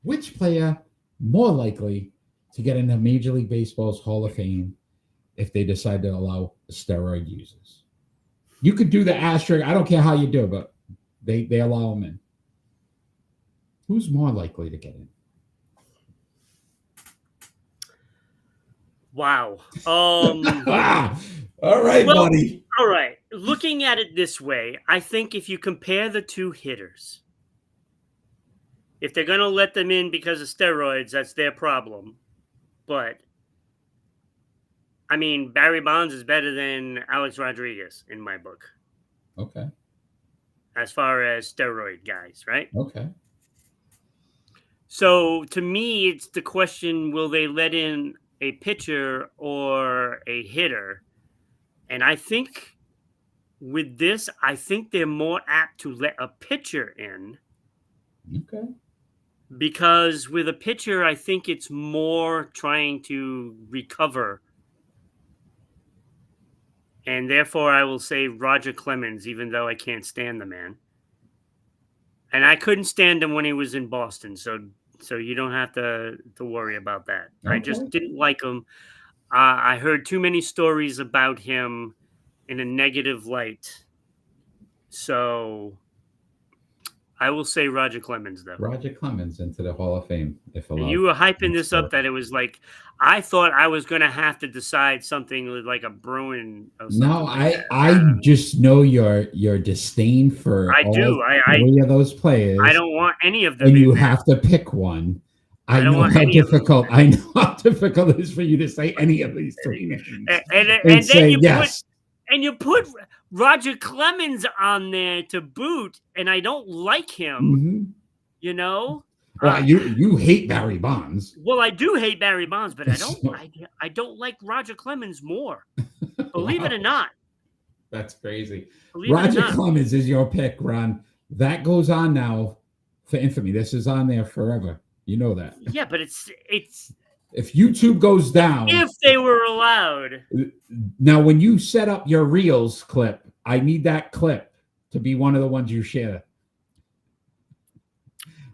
Which player more likely to get into Major League Baseball's Hall of Fame if they decide to allow steroid users? You could do the asterisk. I don't care how you do it, but they allow them in. Who's more likely to get in? Wow. All right, buddy. All right. Looking at it this way, I think if you compare the two hitters, if they're going to let them in because of steroids, that's their problem. But, I mean, Barry Bonds is better than Alex Rodriguez in my book. Okay. As far as steroid guys, right? Okay. So, to me, it's the question, will they let in a pitcher or a hitter? And I think with this, I think they're more apt to let a pitcher in. Okay. Because with a pitcher, I think it's more trying to recover. And therefore, I will say Roger Clemens, even though I can't stand the man. And I couldn't stand him when he was in Boston, so you don't have to worry about that. Okay. I just didn't like him. I heard too many stories about him in a negative light. So I will say Roger Clemens, though. Roger Clemens into the Hall of Fame. If allowed. And you were hyping this up that it was like, I thought I was going to have to decide something like a Bruin. Or something no, I just know your disdain for three of those players. I don't want any of them. And you have to pick one. I know how difficult it is for you to say any of these three names. And then say yes. You put Roger Clemens on there to boot, and I don't like him. Mm-hmm. You know. Well, you hate Barry Bonds. Well, I do hate Barry Bonds, but I don't like Roger Clemens more. Believe it or not. That's crazy. Roger Clemens is your pick, Ron. That goes on now for infamy. This is on there forever. You know that. Yeah, but it's if YouTube goes down. If they were allowed. Now, when you set up your Reels clip, I need that clip to be one of the ones you share.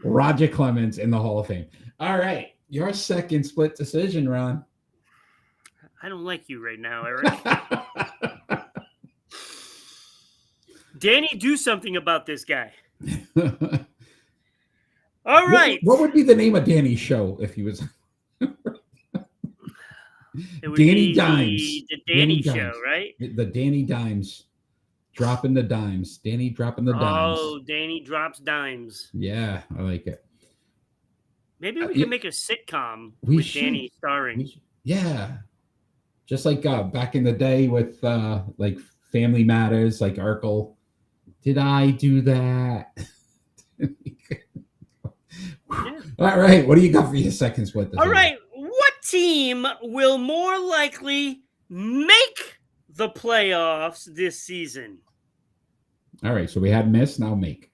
Roger Clemens in the Hall of Fame. All right. Your second split decision, Ron. I don't like you right now, Eric. Danny, do something about this guy. All right. What would be the name of Danny's show if he was... Danny Dimes. The Danny Show, right? The Danny Dimes. Dropping the dimes. Danny dropping the dimes. Oh, Danny drops dimes. Yeah, I like it. Maybe we can make a sitcom with Danny starring. Yeah. Just like back in the day with like Family Matters, like Urkel. Did I do that? Yeah. All right. What do you got for your second split? All right. What team will more likely make the playoffs this season? All right. So we had miss, now make.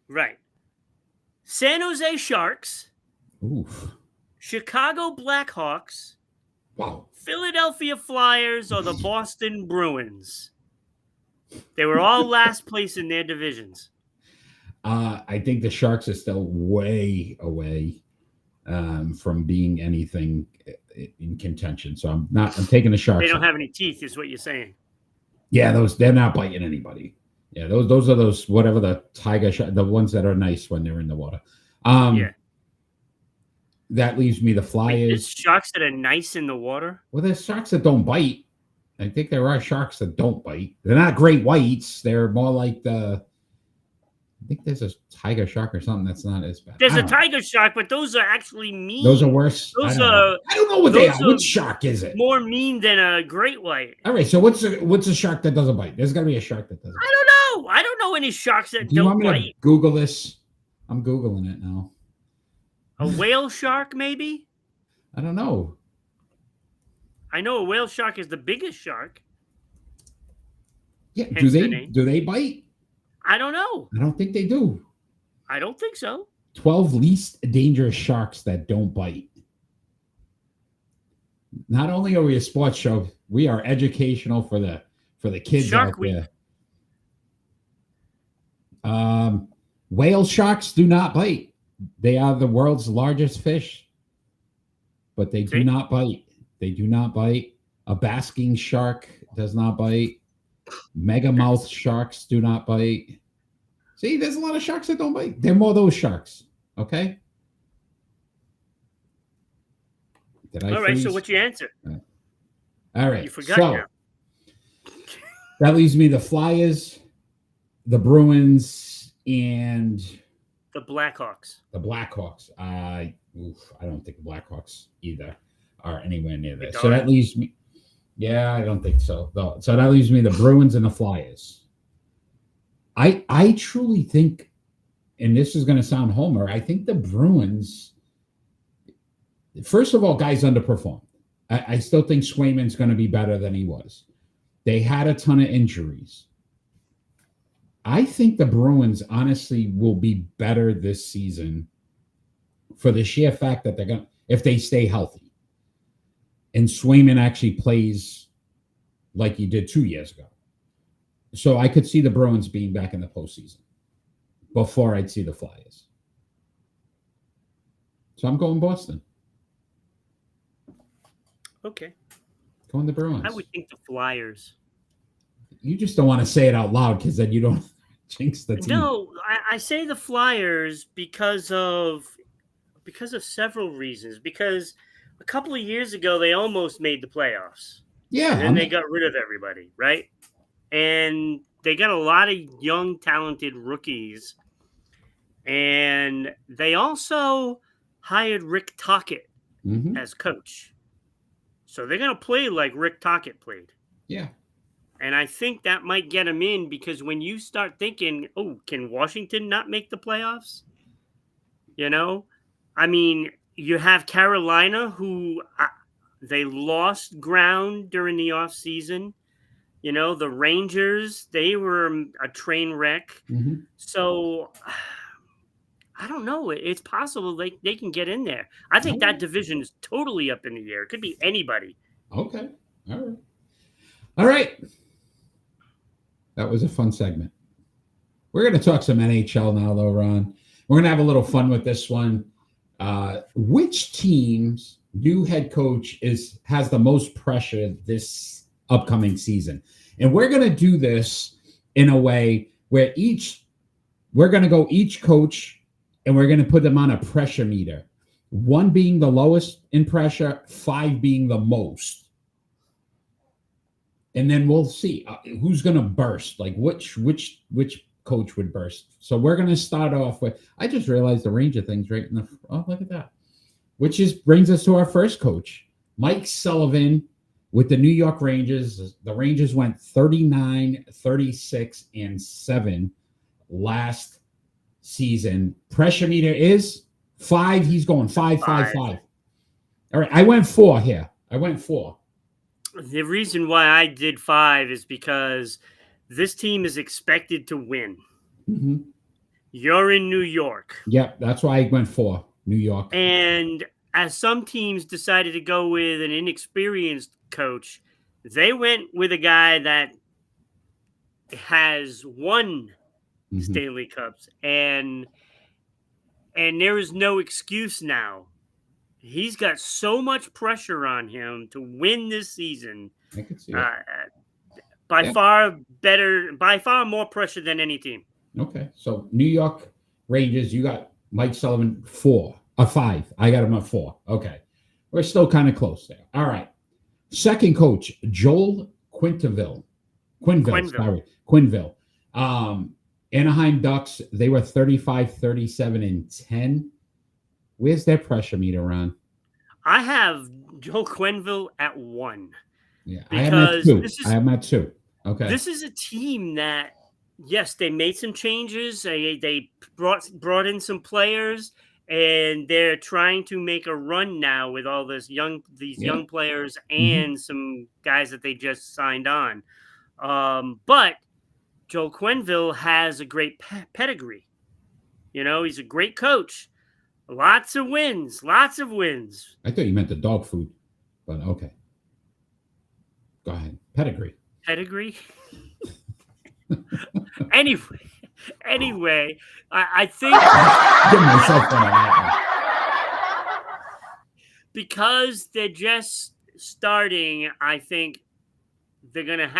Right. San Jose Sharks. Oof. Chicago Blackhawks. Wow. Philadelphia Flyers or the Boston Bruins. They were all last place in their divisions. I think the Sharks are still way away from being anything in contention. So I'm taking the Sharks. They don't have any teeth, is what you're saying. Yeah, they're not biting anybody. Yeah, those are those whatever the tiger shark, the ones that are nice when they're in the water. Yeah. That leaves me the Flyers. There's sharks that are nice in the water? Well, there's sharks that don't bite. I think there are sharks that don't bite. They're not great whites. They're more like the I think there's a tiger shark or something that's not as bad. There's I a don't know. tiger shark, but those are actually mean. Those are worse. Those I are don't know what they those are. are Which shark is it? more mean than a great white. All right. So what's a shark that doesn't bite? There's got to be a shark that doesn't bite. I don't know any sharks that Do you want don't me to bite. Google this? I'm Googling it now. A whale shark, maybe? I don't know. I know a whale shark is the biggest shark. Yeah. Hence the name. Do they bite? I don't know. I don't think they do. I don't think so. 12 least dangerous sharks that don't bite. Not only are we a sports show, we are educational for the kids Shark out Week. there. Whale sharks do not bite. They are the world's largest fish, but they do not bite. They do not bite. A basking shark does not bite. Megamouth sharks do not bite. See, there's a lot of sharks that don't bite. They're more those sharks. Okay. All right. So what's your answer? All right. You forgot so now. that leaves me the Flyers, the Bruins, and The Blackhawks. the Blackhawks. I don't think the Blackhawks either are anywhere near this. So that leaves me. Yeah, I don't think so. Though. So that leaves me the Bruins and the Flyers. I truly think, and this is going to sound homer, I think the Bruins, first of all, guys underperformed. I still think Swayman's going to be better than he was. They had a ton of injuries. I think the Bruins honestly will be better this season for the sheer fact that they're going to, if they stay healthy. And Swayman actually plays like he did 2 years ago. So I could see the Bruins being back in the postseason before I'd see the Flyers. So I'm going Boston. Okay. Going the Bruins. I would think the Flyers. You just don't want to say it out loud because then you don't jinx the team. No, I say the Flyers because of several reasons. Because a couple of years ago they almost made the playoffs. Yeah. And then they got rid of everybody, right? And they got a lot of young, talented rookies. And they also hired Rick Tocchet as coach. So they're going to play like Rick Tocchet played. Yeah. And I think that might get them in because when you start thinking, oh, can Washington not make the playoffs? You know? I mean, you have Carolina who they lost ground during the offseason. You know, the Rangers, they were a train wreck. Mm-hmm. So I don't know. It's possible they can get in there. I think that division is totally up in the air. It could be anybody. Okay. All right. That was a fun segment. We're going to talk some NHL now, though, Ron. We're going to have a little fun with this one. Which team's new head coach has the most pressure this upcoming season? And we're going to do this in a way where we're going to go each coach and we're going to put them on a pressure meter. 1 being the lowest in pressure, 5 being the most. And then we'll see who's going to burst, like which coach would burst. So we're going to start off with, I just realized the Ranger thing's right in the, oh, look at that. Which brings us to our first coach, Mike Sullivan with the New York Rangers. The Rangers went 39-36-7 last season. Pressure meter is 5. He's going 5. All right. I went 4 here. The reason why I did 5 is because this team is expected to win. Mm-hmm. You're in New York. Yep, that's why I went 4, New York. And as some teams decided to go with an inexperienced coach, they went with a guy that has won Stanley Cups. And there is no excuse now. He's got so much pressure on him to win this season. I could see it. By far more pressure than any team. Okay, so New York Rangers, you got Mike Sullivan 5. I got him at 4. Okay, we're still kind of close there. All right, second coach Joel Quenneville. Anaheim Ducks, they were 35, 37, and 10. Where's their pressure meter, Ron? I have Joe Quenneville at 1. Yeah, I am at Because 2. this is I am at 2. Okay. this is a team that, yes, they made some changes. They brought in some players, and they're trying to make a run now with all these Yeah. young players Mhm. and some guys that they just signed on. But Joe Quenneville has a great pedigree. He's a great coach. Lots of wins. Lots of wins. I thought you meant the dog food, but okay. Go ahead. Pedigree. Pedigree. Anyway, I think Give myself one on that because they're just starting, I think they're gonna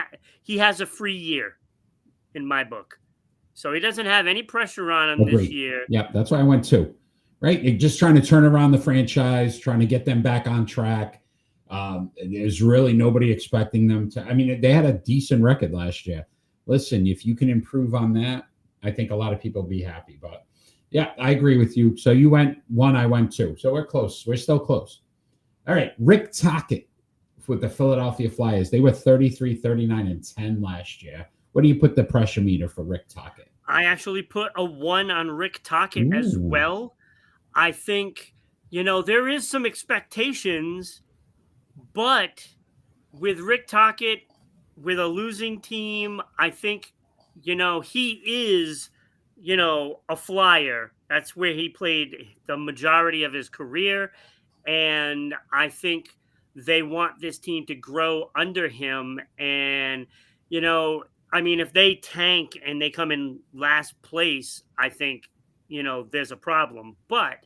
he has a free year in my book, so he doesn't have any pressure on him one. this Agreed. year. Yeah, that's why I went 2. Right? You're just trying to turn around the franchise, trying to get them back on track. There's really nobody expecting them to. I mean, they had a decent record last year. Listen, if you can improve on that, I think a lot of people will be happy. But yeah, I agree with you. So you went 1, I went 2. So we're close. We're still close. All right. Rick Tocchet with the Philadelphia Flyers. They were 33, 39, and 10 last year. What do you put the pressure meter for Rick Tocchet? I actually put a 1 on Rick Tocchet as well. I think, there is some expectations, but with Rick Tocchet, with a losing team, I think, he is, a Flyer. That's where he played the majority of his career. And I think they want this team to grow under him. And, if they tank and they come in last place, I think, there's a problem. But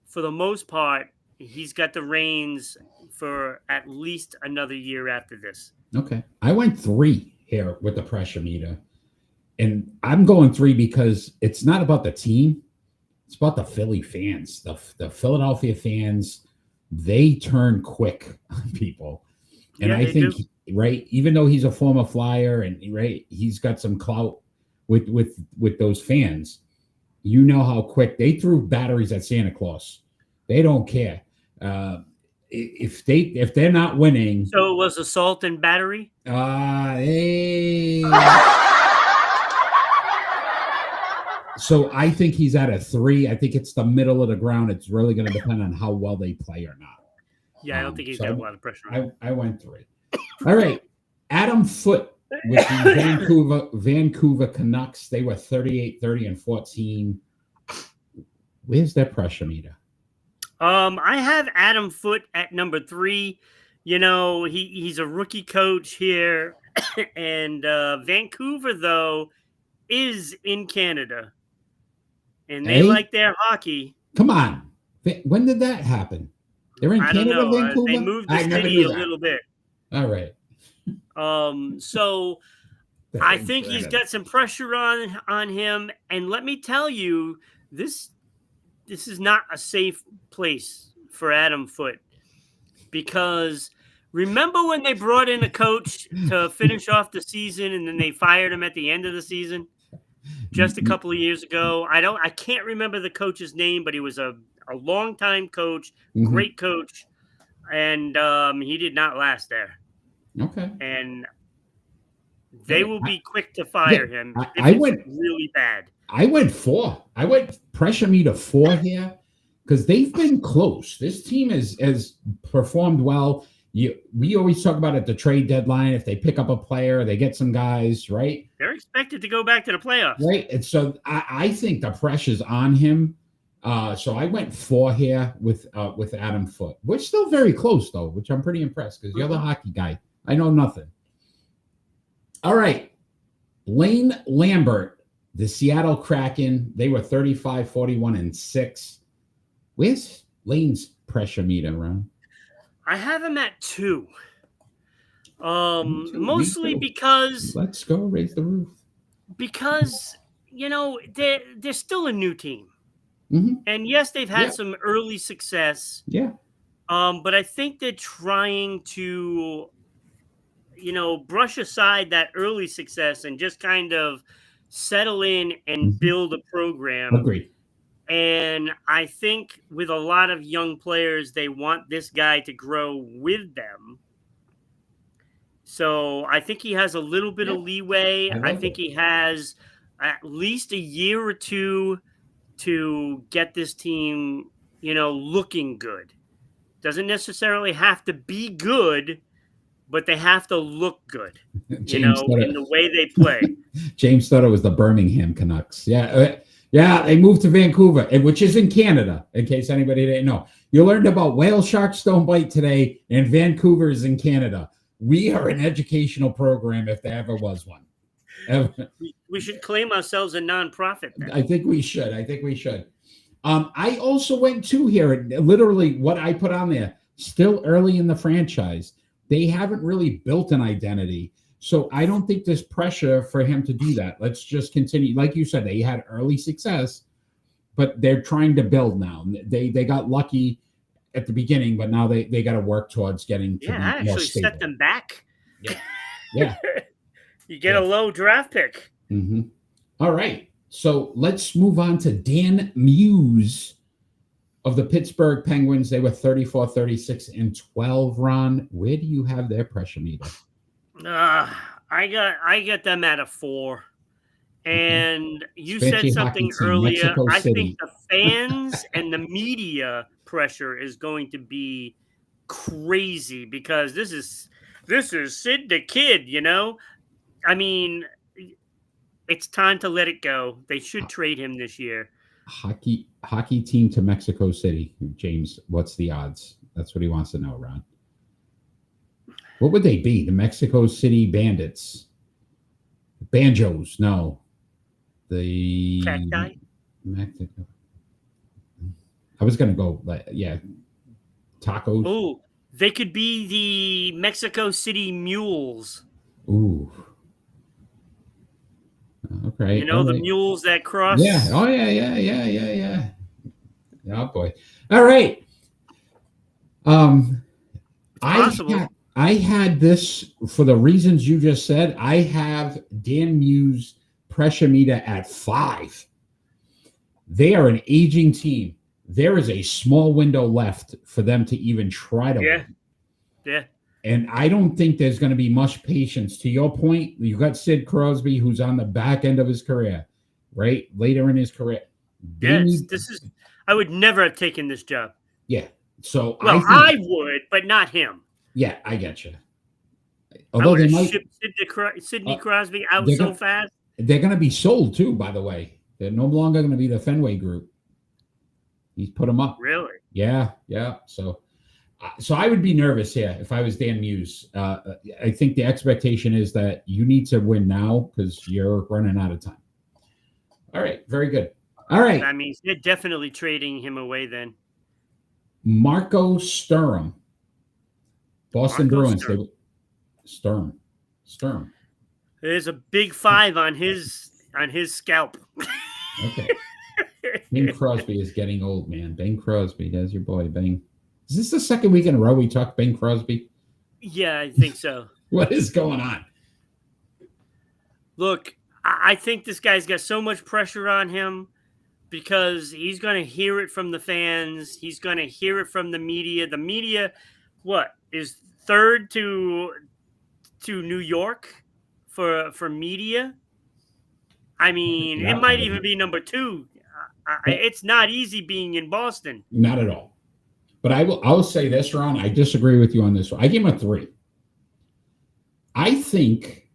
for the most part, he's got the reins for at least another year after this. Okay. I went 3 here with the pressure meter. And I'm going 3 because it's not about the team. It's about the Philly fans. The Philadelphia fans, they turn quick on people. And I think, right, even though he's a former Flyer and he's got some clout with those fans, how quick they threw batteries at Santa Claus. They don't care. If they're not winning. So it was assault and battery? So I think he's at a 3. I think it's the middle of the ground. It's really going to depend on how well they play or not. Yeah, I don't think he's got a lot of pressure on him. I went 3. All right. Adam Foote with the Vancouver Canucks. They were 38, 30, and 14. Where's their pressure meter? I have Adam Foote at number 3. He's a rookie coach here. And Vancouver, though, is in Canada. And they like their hockey. Come on. When did that happen? They're in Canada, Vancouver? They moved the city a little bit. All right. So I think he's got some pressure on him. And let me tell you, this is not a safe place for Adam Foote. Because remember when they brought in a coach to finish off the season and then they fired him at the end of the season? Just a couple of years ago. I can't remember the coach's name, but he was a long-time coach, great coach, and he did not last there. Okay. And they will be quick to fire him if it's really bad. I went 4. I went pressure meter 4 here because they've been close. This team has performed well. We always talk about at the trade deadline, if they pick up a player, they get some guys, right? They're expected to go back to the playoffs. Right. And so I think the pressure's on him. So I went 4 here with Adam Foote. We're still very close, though, which I'm pretty impressed because you're the hockey guy. I know nothing. All right. Lane Lambert, the Seattle Kraken, they were 35, 41, and 6. Where's Lane's pressure meter, Ron? I have him at 2. Mostly because let's go raise the roof. Because they're still a new team, and yes, they've had some early success. Yeah. But I think they're trying to, brush aside that early success and just kind of settle in and build a program. Agreed. And I think with a lot of young players, they want this guy to grow with them. So I think he has a little bit of leeway. I think he has at least a year or two to get this team, looking good. Doesn't necessarily have to be good, but they have to look good, in the way they play. James thought it was the Birmingham Canucks. Yeah, they moved to Vancouver, which is in Canada, in case anybody didn't know. You learned about whale sharks don't bite today, and Vancouver is in Canada. We are an educational program if there ever was one. We should claim ourselves a nonprofit then. I think we should. I also went to here, literally what I put on there, still early in the franchise. They haven't really built an identity. So I don't think there's pressure for him to do that. Let's just continue. Like you said, they had early success, but they're trying to build now. They got lucky at the beginning, but now they got to work towards getting to be more stable. Set them back. Yeah. You get a low draft pick. Mm-hmm. All right. So let's move on to Dan Muse of the Pittsburgh Penguins. They were 34, 36, and 12, Ron. Where do you have their pressure meter? I got them at a 4. And you said something earlier. I think the fans and the media pressure is going to be crazy because this is Sid the Kid, I mean, it's time to let it go. They should trade him this year. Hockey team to Mexico City. James, what's the odds? That's what he wants to know, Ron. What would they be? The Mexico City Bandits? Banjos? No. The Cacti? Mexico. I was going to go, tacos. Oh, they could be the Mexico City Mules. Ooh. Okay. The mules that cross. Yeah. Oh, yeah. Oh, boy. All right. I had this for the reasons you just said. I have Dan Muse pressure meter at 5. They are an aging team. There is a small window left for them to even try to win. Yeah. And I don't think there's going to be much patience. To your point, you got Sid Crosby, who's on the back end of his career, right? Later in his career. I would never have taken this job. Yeah. So I would, but not him. Yeah, I get you. Although they might ship Sidney Crosby out so fast. They're going to be sold too, by the way. They're no longer going to be the Fenway Group. He's put them up. Really? Yeah. So I would be nervous here if I was Dan Muse. I think the expectation is that you need to win now because you're running out of time. All right. Very good. All right. That means they're definitely trading him away then. Marco Sturm. Boston Bruins. Sturm. There's a big 5 on his scalp. Okay. Bing Crosby is getting old, man. Bing Crosby, there's your boy, Bing. Is this the second week in a row we talk Bing Crosby? Yeah, I think so. What is going on? Look, I think this guy's got so much pressure on him because he's going to hear it from the fans. He's going to hear it from the media. The media, is third to New York for media? I mean, it might even be number 2. It's not easy being in Boston. Not at all. But I'll say this, Ron. I disagree with you on this one. I give him a 3. I think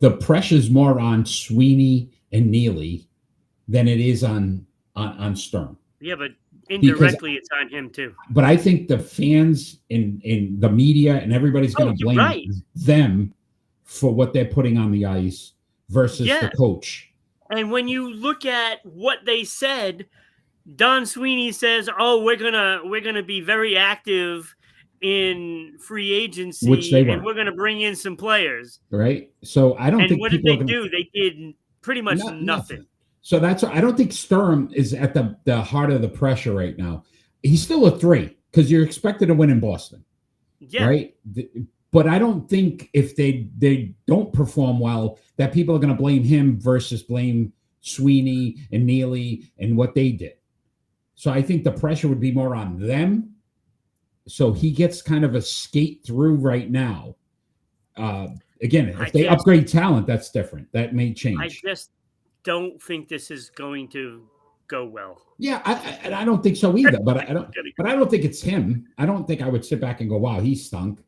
the pressure's more on Sweeney and Neely than it is on Sturm. Yeah, but indirectly it's on him too. But I think the fans in the media and everybody's going to blame them for what they're putting on the ice versus the coach. And when you look at what they said, Don Sweeney says, "Oh, we're gonna be very active in free agency, which they were, and we're gonna bring in some players." Right. So I don't think. And what did they do? They did pretty much nothing. So I don't think Sturm is at the heart of the pressure right now. He's still a 3 because you're expected to win in Boston. Yeah. Right. But I don't think if they don't perform well, that people are going to blame him versus blame Sweeney and Neely and what they did. So I think the pressure would be more on them. So he gets kind of a skate through right now. Again, if they upgrade talent, that's different. That may change. I just don't think this is going to go well. Yeah, I don't think so either. But I don't think it's him. I don't think I would sit back and go, "Wow, he stunk."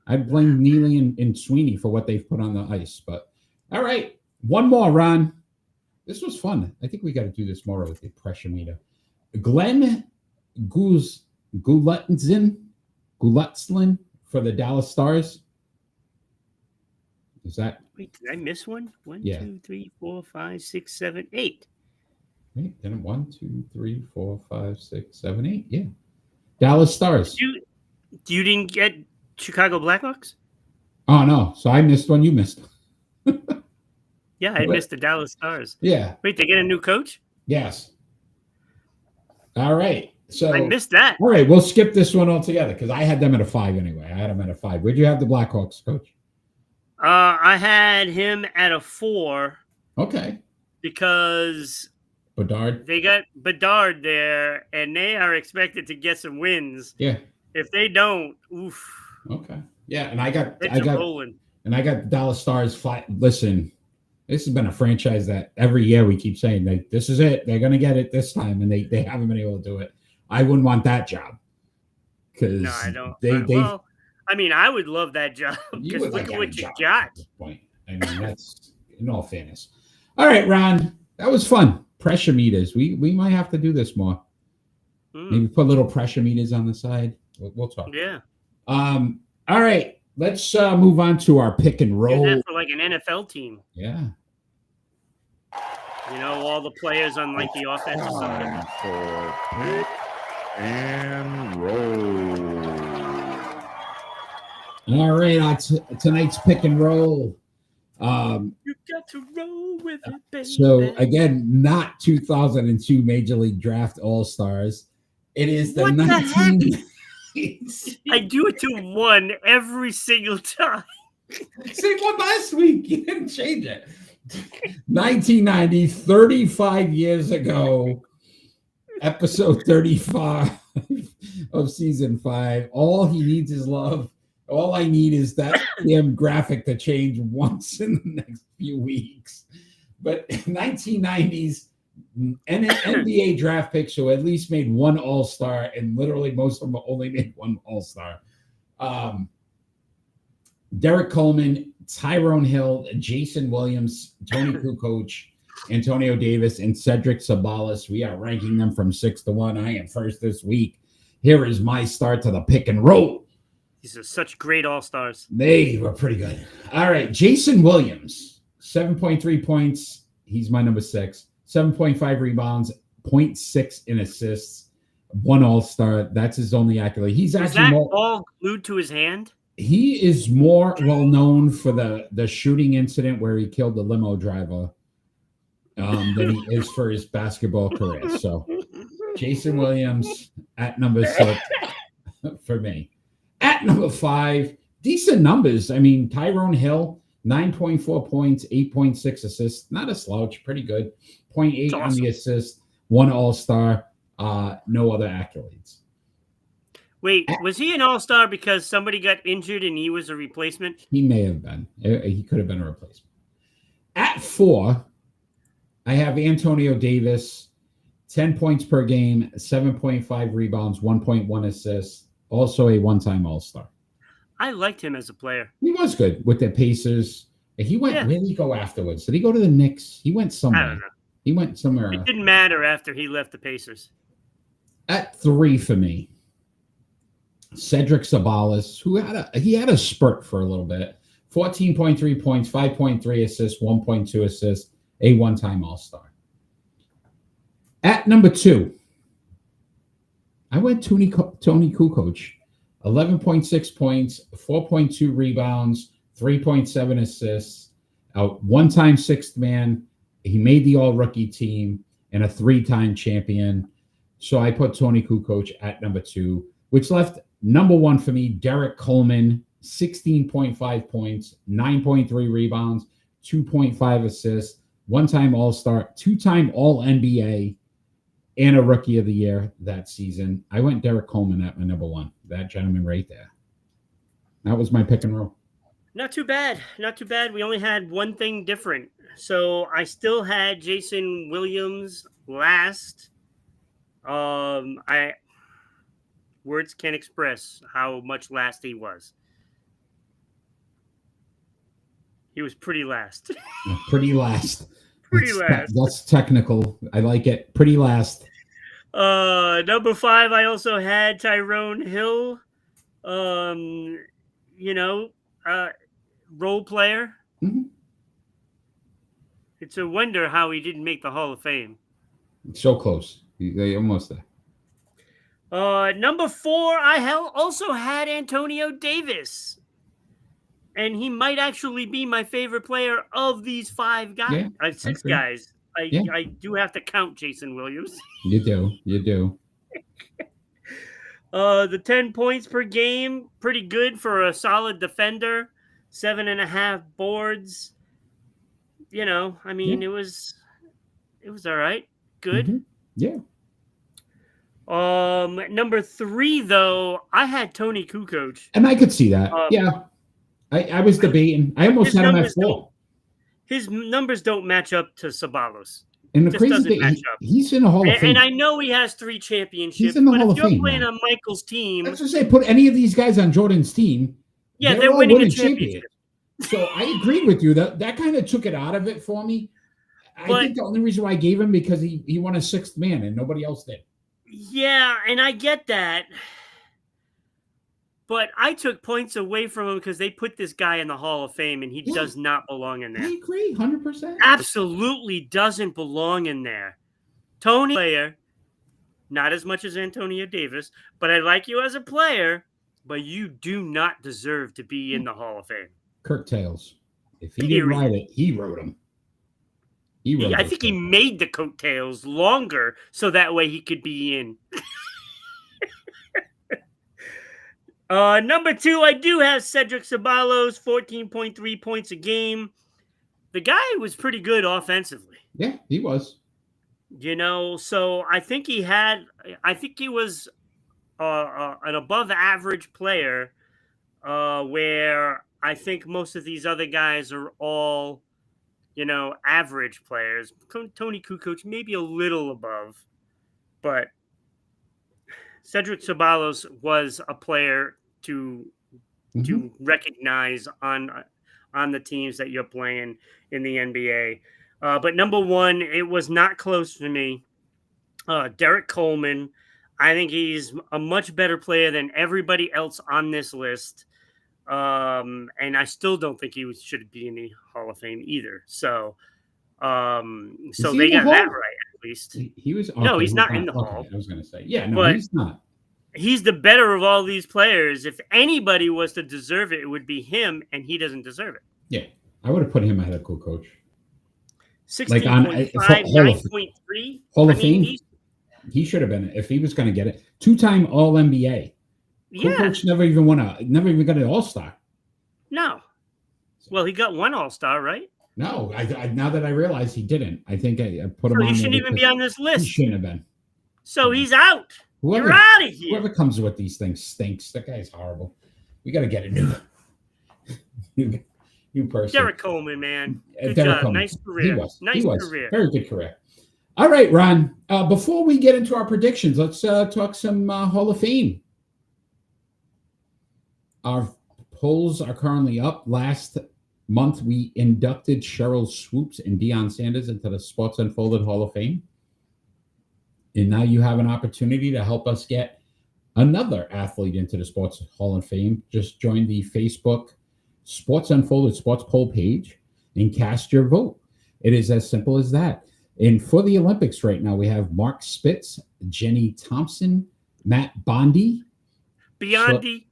I'd blame Neely and Sweeney for what they've put on the ice. But all right, one more, Ron. This was fun. I think we got to do this more with the pressure meter. Glenn Gulutzlin for the Dallas Stars. Is that? Wait, did I miss one? 1, Yeah. 2, 3, 4, 5, 6, 7, 8. Wait, then 1, 2, 3, 4, 5, 6, 7, 8. Yeah. Dallas Stars. You didn't get Chicago Blackhawks? Oh, no. So I missed one. You missed. Yeah, I missed the Dallas Stars. Yeah. Wait, they get a new coach? Yes. All right. So I missed that. All right. We'll skip this one altogether because I had them at a 5 anyway. I had them at a 5. Where'd you have the Blackhawks, Coach? I had him at a 4. Okay. Because Bedard. They got Bedard there, and they are expected to get some wins. Yeah. If they don't, oof. Okay. Yeah, and I got rolling. And I got Dallas Stars fight. Listen, this has been a franchise that every year we keep saying this is it. They're gonna get it this time, and they haven't been able to do it. I wouldn't want that job. Because no, I don't. Well, I mean, I would love that job because look at what you got. At this point. I mean, that's in all fairness. All right, Ron, that was fun. Pressure meters. We might have to do this more. Maybe put little pressure meters on the side. We'll talk. Yeah. All right. Let's move on to our pick and roll. Do that for like an NFL team. Yeah. You know, all the players on like the offensive side. For pick and roll. All right. Tonight's pick and roll. You got to roll with it, baby. So again, not 2002 Major League Draft All-Stars. It is the 19. I do it to 1 every single time. Same one last week. You didn't change it. 1990, 35 years ago, episode 35 of season 5. All he needs is love. All I need is that damn graphic to change once in the next few weeks. But 1990s NBA draft picks who at least made 1 All-Star, and literally most of them only made 1 All-Star. Derek Coleman, Tyrone Hill, Jason Williams, Tony Kukoc, Antonio Davis, and Cedric Sabalas. We are ranking them from 6 to 1. I am first this week. Here is my start to the pick and roll. These are such great All-Stars. They were pretty good. All right. Jason Williams, 7.3 points. He's my number 6. 7.5 rebounds, 0.6 in assists, 1 All-Star. That's his only accolade. He's actually that all glued to his hand? He is more well known for the shooting incident where he killed the limo driver than he is for his basketball career. So Jason Williams at number 6 for me. At number 5, decent numbers. I mean, Tyrone Hill, 9.4 points, 8.6 assists. Not a slouch, pretty good. 0.8 on the assist, 1 All-Star, no other accolades. Wait, was he an All-Star because somebody got injured and he was a replacement? He may have been. He could have been a replacement. At 4, I have Antonio Davis, 10 points per game, 7.5 rebounds, 1.1 assists, also a one-time All-Star. I liked him as a player. He was good with the Pacers. He went, where did he go afterwards? Did he go to the Knicks? He went somewhere. I don't know. He went somewhere. It didn't matter after he left the Pacers. At 3 for me, Cedric Sabalas, who had a spurt for a little bit. 14.3 points, 5.3 assists, 1.2 assists, a one-time All-Star. At number 2, I went Tony Kukoc, 11.6 points, 4.2 rebounds, 3.7 assists, a one-time 6th man. He made the all-rookie team and a 3-time champion. So I put Tony Kukoc at number 2, which left number 1 for me, Derek Coleman, 16.5 points, 9.3 rebounds, 2.5 assists, one-time All-Star, two-time All-NBA, and a Rookie of the Year that season. I went Derek Coleman at my number one. That gentleman right there. That was my pick and roll. Not too bad. Not too bad. We only had one thing different. So I still had Jason Williams last. Words can't express how much last he was. He was pretty last. Pretty last. Pretty last. That's technical. I like it. Pretty last. Number 5, I also had Tyrone Hill. Role player. Mm-hmm. It's a wonder how he didn't make the Hall of Fame. So close. They almost there. Number 4, I also had Antonio Davis. And he might actually be my favorite player of these 5 guys. Yeah, 6 guys. I do have to count Jason Williams. You do. The 10 points per game, pretty good for a solid defender. 7.5 boards. It was all right. Good. Mm-hmm. Yeah. Number 3, though, I had Tony Kukoc. And I could see that. Yeah. I was debating. I almost had him at 4. His numbers don't match up to Sabalos. And the crazy thing, he's in the Hall of Fame. And I know he has 3 championships. He's in the Hall of Fame. If you're playing on Michael's team, I was going to say, put any of these guys on Jordan's team. Yeah, they're winning a championship. So I agreed with you. That kind of took it out of it for me. I think the only reason why I gave him because he won a 6th man and nobody else did. Yeah, and I get that. But I took points away from him because they put this guy in the Hall of Fame, and he does not belong in there. I agree, 100%. Absolutely doesn't belong in there. Tony, player, not as much as Antonio Davis, but I like you as a player, but you do not deserve to be in the Hall of Fame. Kirk Tales. If he didn't write it, he wrote them. I think he made the coattails longer so that way he could be in. Number 2, I do have Cedric Ceballos, 14.3 points a game. The guy was pretty good offensively. Yeah, he was. So I think he was an above average player where I think most of these other guys are all, average players. Tony Kukoc maybe a little above, but Cedric Ceballos was a player to recognize on the teams that you're playing in the NBA. But number 1, it was not close for me. Derek Coleman. I think he's a much better player than everybody else on this list. And I still don't think he should be in the Hall of Fame either. So they got that right, at least. He was. No, he's not in the Hall. I was going to say, but he's not. He's the better of all these players. If anybody was to deserve it, it would be him, and he doesn't deserve it. Yeah, I would have put him ahead of Kukoc. 16.5, 9.3. Hall of Fame. He should have been if he was going to get it. 2-time All NBA. Yeah. Kukoc never even got an All-Star. No. Well, he got 1 All-Star, right? No, I now that I realize he didn't, I think I put him on. He shouldn't even be on this list. He shouldn't have been. So he's out. You're out of here. Whoever comes with these things stinks. That guy's horrible. We got to get a new person. Derek Coleman, man. Good Derek job. Coleman. Nice career. Nice career. Very good career. All right, Ron. Before we get into our predictions, let's talk some Hall of Fame. Our polls are currently up. Last month, we inducted Cheryl Swoops and Deion Sanders into the Sports Unfolded Hall of Fame. And now you have an opportunity to help us get another athlete into the Sports Hall of Fame. Just join the Facebook Sports Unfolded Sports Poll page and cast your vote. It is as simple as that. And for the Olympics right now, we have Mark Spitz, Jenny Thompson, Matt Bondi. Biondi.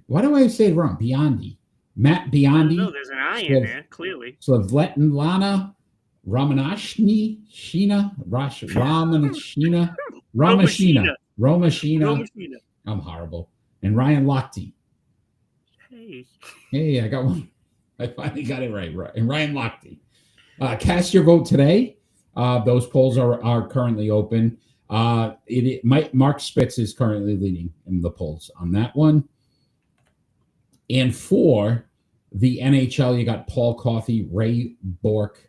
Why do I say it wrong? Biondi. Matt Biondi. No, there's an I in there, clearly. Svetlana Ramashina. I'm horrible. And Ryan Lochte. Hey, I got one. I finally got it right. And Ryan Lochte. Cast your vote today. Those polls are currently open. Mark Spitz is currently leading in the polls on that one. And for the NHL, you got Paul Coffey, Ray Bork,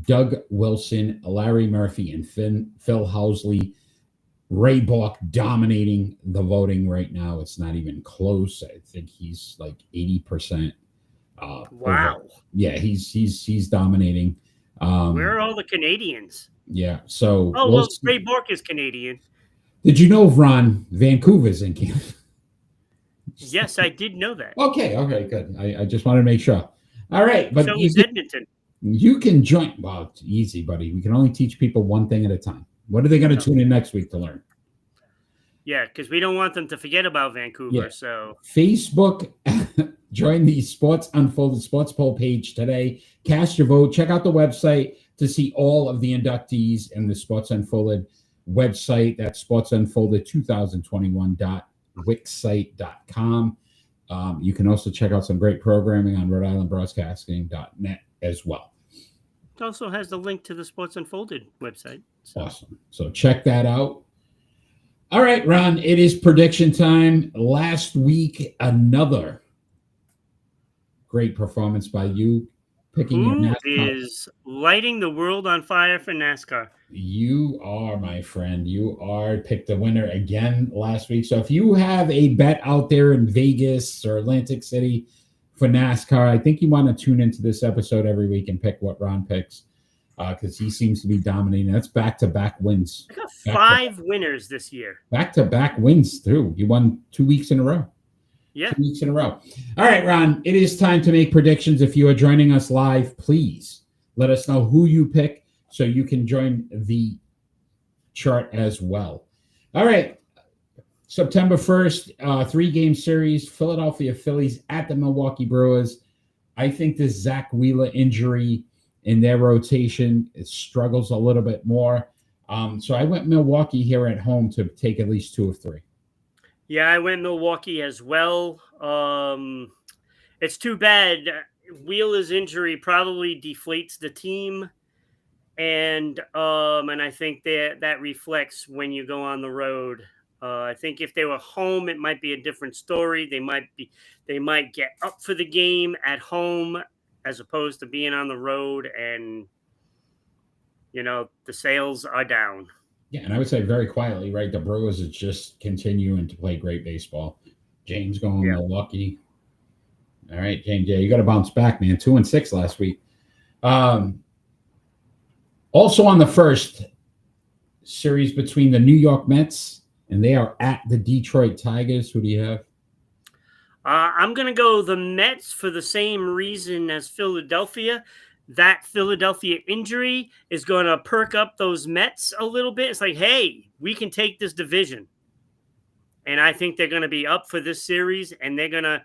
Doug Wilson, Larry Murphy, and Phil Housley. Ray Bork dominating the voting right now. It's not even close. I think he's like 80%. Wow. Over. Yeah, he's dominating. Where are all the Canadians? Yeah. So. Ray Bork is Canadian. Did you know, Ron, Vancouver's in Canada? Yes, I did know that. Okay, good. I just wanted to make sure. All right, but so is Edmonton. You can join. Well, it's easy, buddy. We can only teach people one thing at a time. What are they going to tune in next week to learn? Yeah, because we don't want them to forget about Vancouver. Yeah. So Facebook, join the Sports Unfolded Sports Poll page today. Cast your vote. Check out the website to see all of the inductees in the Sports Unfolded website. That's sportsunfolded2021.wixsite.com. You can also check out some great programming on RhodeIslandBroadcasting.net as well. It also has the link to the Sports Unfolded website. So. Awesome. So check that out. All right, Ron, it is prediction time. Last week, another great performance by you. Picking your NASCAR. Who is lighting the world on fire for NASCAR? You are, my friend. You are picked the winner again last week. So if you have a bet out there in Vegas or Atlantic City for NASCAR, I think you want to tune into this episode every week and pick what Ron picks because he seems to be dominating. That's back-to-back wins. I got 5 winners this year. Back-to-back wins, too. You won 2 weeks in a row. Yeah. 2 weeks in a row. All right, Ron, it is time to make predictions. If you are joining us live, please let us know who you pick so you can join the chart as well. All right. September 1st, 3-game series, Philadelphia Phillies at the Milwaukee Brewers. I think this Zach Wheeler injury in their rotation, it struggles a little bit more. So I went Milwaukee here at home to take at least 2 of 3. Yeah, I went Milwaukee as well. It's too bad. Wheeler's injury probably deflates the team. And I think that reflects when you go on the road. I think if they were home, it might be a different story. They might get up for the game at home as opposed to being on the road, and the sales are down. Yeah, and I would say very quietly, right? The Brewers are just continuing to play great baseball. James going Milwaukee. All right, James, yeah, you got to bounce back, man. 2-6 last week. Also on the first series between the New York Mets, and they are at the Detroit Tigers. Who do you have? I'm going to go the Mets for the same reason as Philadelphia. That Philadelphia injury is going to perk up those Mets a little bit. It's like, hey, we can take this division. And I think they're going to be up for this series, and they're going to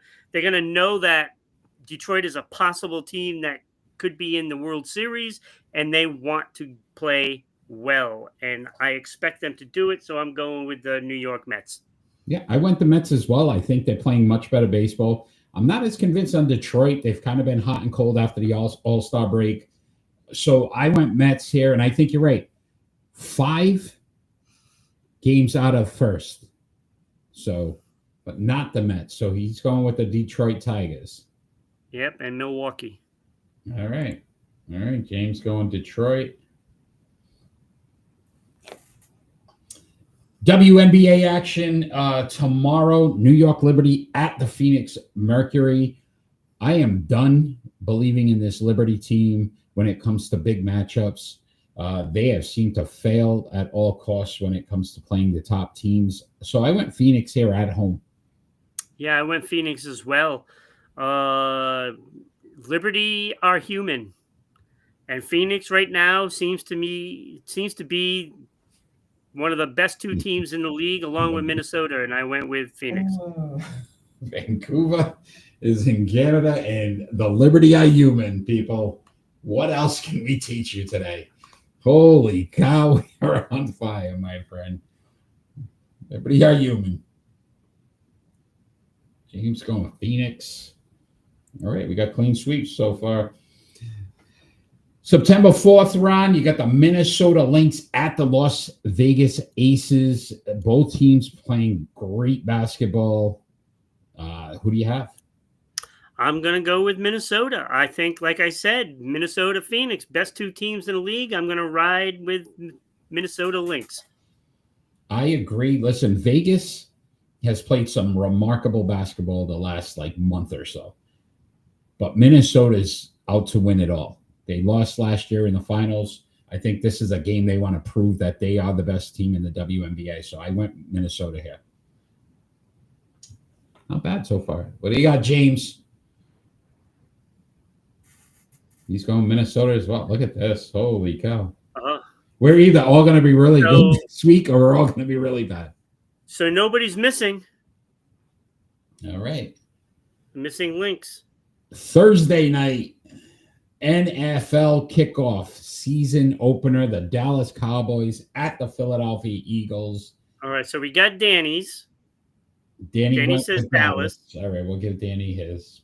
know that Detroit is a possible team that could be in the World Series, and they want to play well. And I expect them to do it, so I'm going with the New York Mets. Yeah, I went the Mets as well. I think they're playing much better baseball. I'm not as convinced on Detroit. They've kind of been hot and cold after the All-Star break. So I went Mets here, and I think you're right. 5 games out of first. So, but not the Mets. So he's going with the Detroit Tigers. Yep, and Milwaukee. All right. James going Detroit. WNBA action tomorrow, New York Liberty at the Phoenix Mercury. I am done believing in this Liberty team when it comes to big matchups. They have seemed to fail at all costs when it comes to playing the top teams. So I went Phoenix here at home. Yeah, I went Phoenix as well. Liberty are human. And Phoenix right now seems to be one of the best 2 teams in the league, along with Minnesota, and I went with Phoenix. Vancouver is in Canada, and the Liberty are human, people. What else can we teach you today? Holy cow, you're on fire, my friend. Liberty are human. James going with Phoenix. All right, we got clean sweeps so far. September 4th, Ron, you got the Minnesota Lynx at the Las Vegas Aces. Both teams playing great basketball. Who do you have? I'm going to go with Minnesota. I think, like I said, Minnesota, Phoenix, best two teams in the league. I'm going to ride with Minnesota Lynx. I agree. Listen, Vegas has played some remarkable basketball the last month or so. But Minnesota's out to win it all. They lost last year in the finals. I think this is a game they want to prove that they are the best team in the WNBA. So I went Minnesota here. Not bad so far. What do you got, James? He's going Minnesota as well. Look at this. Holy cow. We're either all going to be really good this week or we're all going to be really bad. So nobody's missing. All right. Missing Lynx. Thursday night, NFL kickoff season opener. The Dallas Cowboys at the Philadelphia Eagles. All right. So we got Danny's. Danny says Dallas. All right. We'll give Danny his.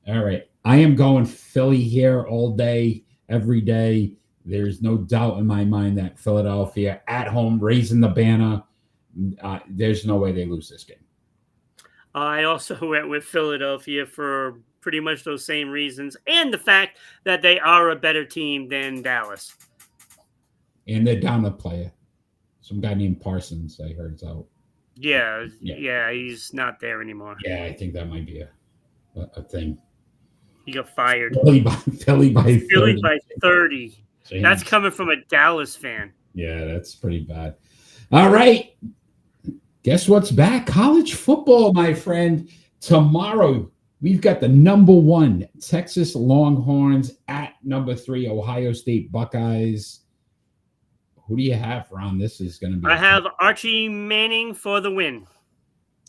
All right. I am going Philly here all day, every day. There's no doubt in my mind that Philadelphia at home, raising the banner. There's no way they lose this game. I also went with Philadelphia for pretty much those same reasons, and the fact that they are a better team than Dallas. And they're down a player. Some guy named Parsons, I heard, is out. Yeah, he's not there anymore. Yeah, I think that might be a thing. He got fired. Philly by 30. James. That's coming from a Dallas fan. Yeah, that's pretty bad. All right. Guess what's back? College football, my friend. Tomorrow, we've got the number 1 Texas Longhorns at number 3 Ohio State Buckeyes. Who do you have, Ron? This is going to be. I have Archie Manning for the win.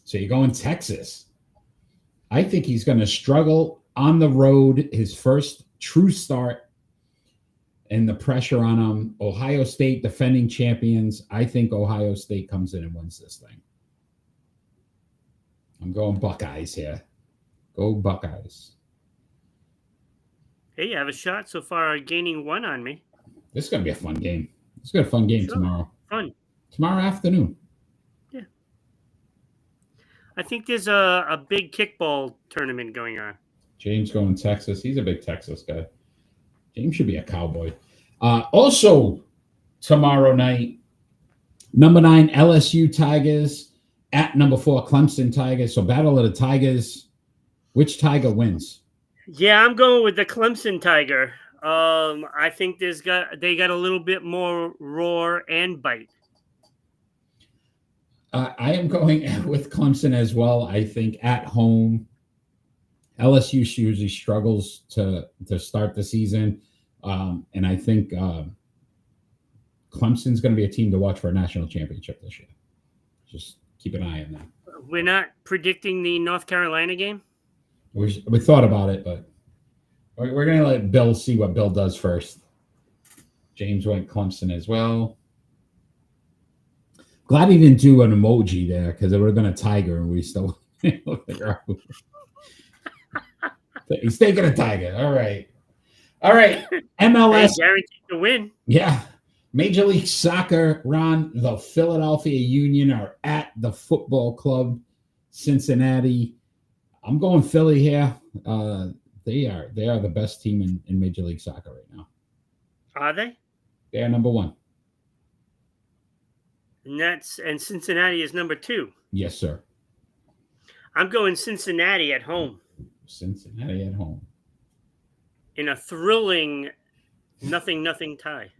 So you're going Texas. I think he's going to struggle on the road, his first true start, and the pressure on him. Ohio State defending champions. I think Ohio State comes in and wins this thing. I'm going Buckeyes here. Go Buckeyes. Hey, you have a shot so far gaining 1 on me. This is going to be a fun game. It's going to be a fun game tomorrow. Fun. Tomorrow afternoon. Yeah. I think there's a big kickball tournament going on. James going Texas. He's a big Texas guy. James should be a Cowboy. Also, tomorrow night, number 9 LSU Tigers at number 4 Clemson Tigers. So battle of the Tigers. Which Tiger wins? Yeah, I'm going with the Clemson Tiger. I think they got a little bit more roar and bite. I am going with Clemson as well. I think at home, LSU usually struggles to start the season. And I think Clemson's going to be a team to watch for a national championship this year. Just keep an eye on that. We're not predicting the North Carolina game? We thought about it, but we're going to let Bill see what Bill does first. James went Clemson as well. Glad he didn't do an emoji there because it would have been a tiger and we still look like he's taking a tiger. All right. MLS. Guaranteed to win. Yeah. Major League Soccer, Ron, the Philadelphia Union are at the Football Club Cincinnati. I'm going Philly here. They are the best team in Major League Soccer right now. Are they? They are number 1. And Cincinnati is number 2. Yes, sir. I'm going Cincinnati at home. Cincinnati at home. In a thrilling 0-0 tie.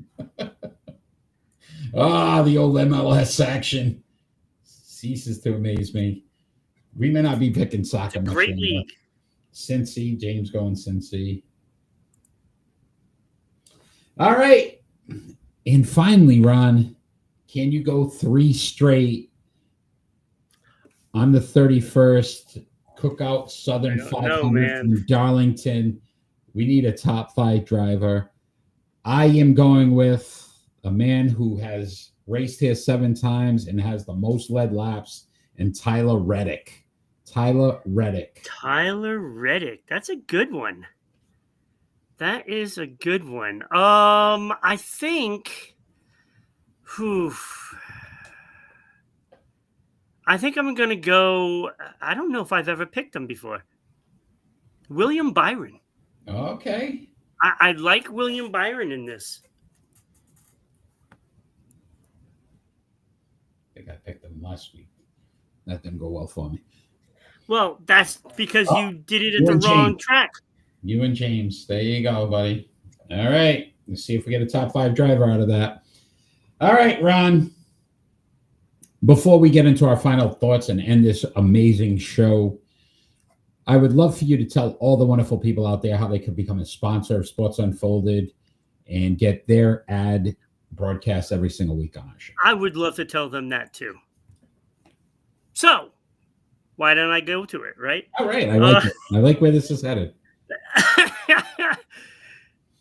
The old MLS action ceases to amaze me. We may not be picking soccer. It's a great league. Cincy, James going Cincy. All right. And finally, Ron, can you go 3 straight on the 31st? Cookout Southern 500 from Darlington. We need a top 5 driver. I am going with a man who has raced here 7 times and has the most lead laps, and Tyler Reddick. Tyler Reddick. Tyler Reddick. That's a good one. That is a good one. I think. I think I'm gonna go. I don't know if I've ever picked him before. William Byron. Okay. I like William Byron in this. I think I picked him last week. That didn't go well for me. Well, that's because you did it at you the and wrong James. track. You and James. There you go, buddy. All right. Let's see if we get a top 5 driver out of that. All right, Ron. Before we get into our final thoughts and end this amazing show, I would love for you to tell all the wonderful people out there how they could become a sponsor of Sports Unfolded and get their ad broadcast every single week on our show. I would love to tell them that too. So, why don't I go to it, right? All right. I like it. I like where this is headed.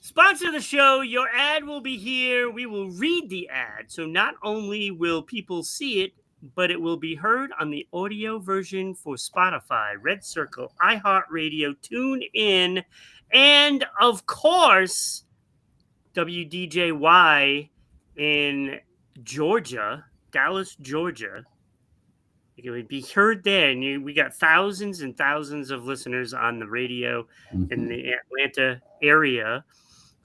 Sponsor the show. Your ad will be here. We will read the ad. So not only will people see it, but it will be heard on the audio version for Spotify, Red Circle, iHeartRadio, TuneIn, and of course, WDJY in Georgia, Dallas, Georgia. It would be heard there. And we got thousands and thousands of listeners on the radio in the Atlanta area.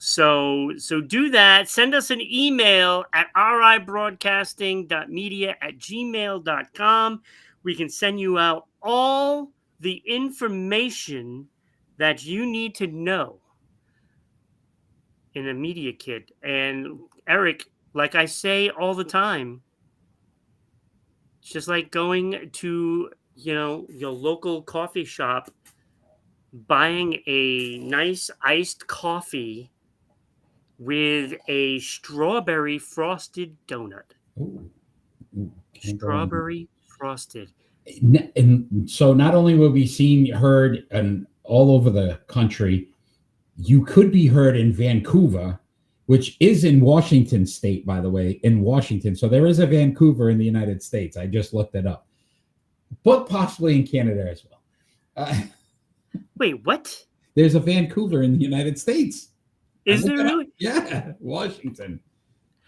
So do that. Send us an email at ribroadcasting.media@gmail.com. We can send you out all the information that you need to know in a media kit. And Eric, like I say all the time, it's just like going to, your local coffee shop, buying a nice iced coffee with a strawberry frosted donut. Ooh. Strawberry frosted. And so not only will be seen, heard, and all over the country, you could be heard in Vancouver, which is in Washington State, by the way, in Washington. So there is a Vancouver in the United States. I just looked it up. But possibly in Canada as well. Wait, what? There's a Vancouver in the United States. Is there really? Yeah, Washington.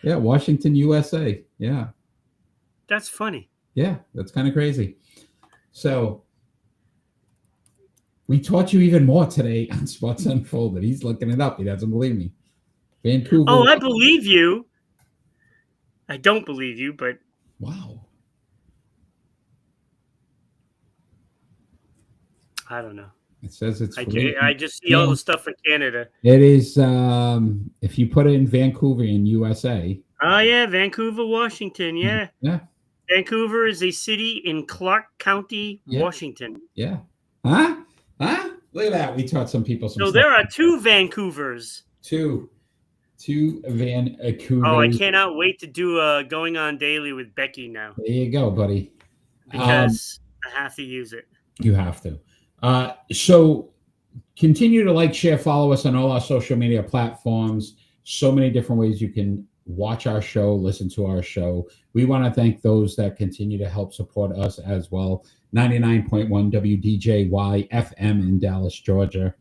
Yeah, Washington, USA. Yeah. That's funny. Yeah, that's kind of crazy. So we taught you even more today on Sports Unfolded. He's looking it up. He doesn't believe me. Vancouver. Oh, I believe you. I don't believe you, but wow. I don't know. It says it's. I just see all the stuff for Canada. It is. If you put it in Vancouver in USA. Oh yeah, Vancouver, Washington. Yeah. Yeah. Vancouver is a city in Clark County, Washington. Yeah. Huh? Look at that. We taught some people some. So stuff. there are 2 Vancouvers. Two Vancouver. Oh, I cannot wait to do Going On Daily with Becky now. There you go, buddy. Because I have to use it. You have to. So continue to like, share, follow us on all our social media platforms. So many different ways you can watch our show, listen to our show. We want to thank those that continue to help support us as well. 99.1 WDJY FM in Dallas, Georgia.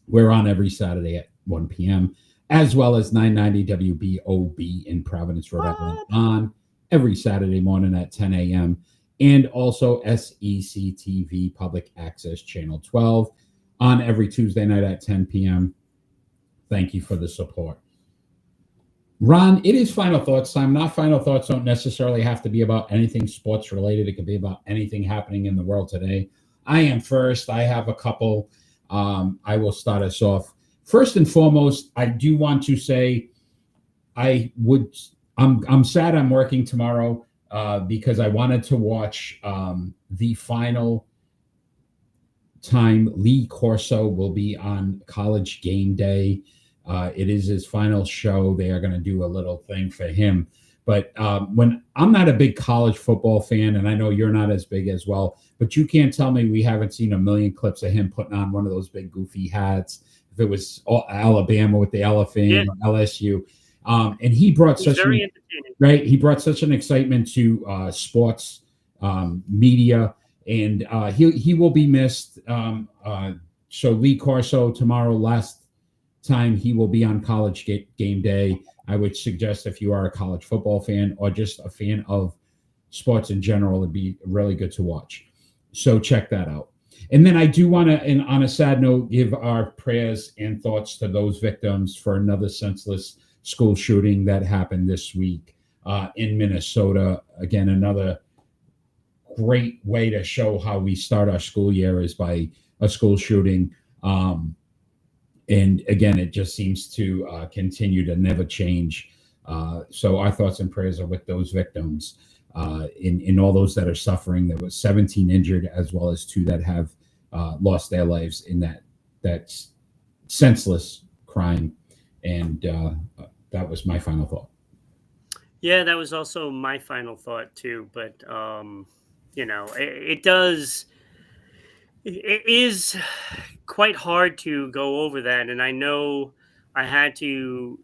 We're on every Saturday at 1 p.m., as well as 990 WBOB in Providence, Rhode Island, on every Saturday morning at 10 a.m., and also SECTV Public Access Channel 12 on every Tuesday night at 10 p.m. Thank you for the support. Ron, it is final thoughts time. Not final thoughts don't necessarily have to be about anything sports related. It could be about anything happening in the world today. I am first. I have a couple. I will start us off. First and foremost, I do want to say I'm sad I'm working tomorrow because I wanted to watch the final time Lee Corso will be on College Game Day. It is his final show. They are going to do a little thing for him. But when I'm not a big college football fan, and I know you're not as big as well, but you can't tell me we haven't seen a million clips of him putting on one of those big goofy hats. If it was Alabama with the elephant, or LSU, and he brought He brought such an excitement to sports media, and he will be missed. So Lee Corso tomorrow, last time he will be on College Game Day. I would suggest if you are a college football fan or just a fan of sports in general, it'd be really good to watch. So check that out. And then I do want to, and on a sad note, give our prayers and thoughts to those victims for another senseless school shooting that happened this week in Minnesota. Again, another great way to show how we start our school year is by a school shooting. And again, it just seems to continue to never change. So our thoughts and prayers are with those victims, in all those that are suffering. There was 17 injured, as well as 2 that have lost their lives in that senseless crime. And that was my final thought. Yeah, that was also my final thought too. But it is quite hard to go over that, and I know I had to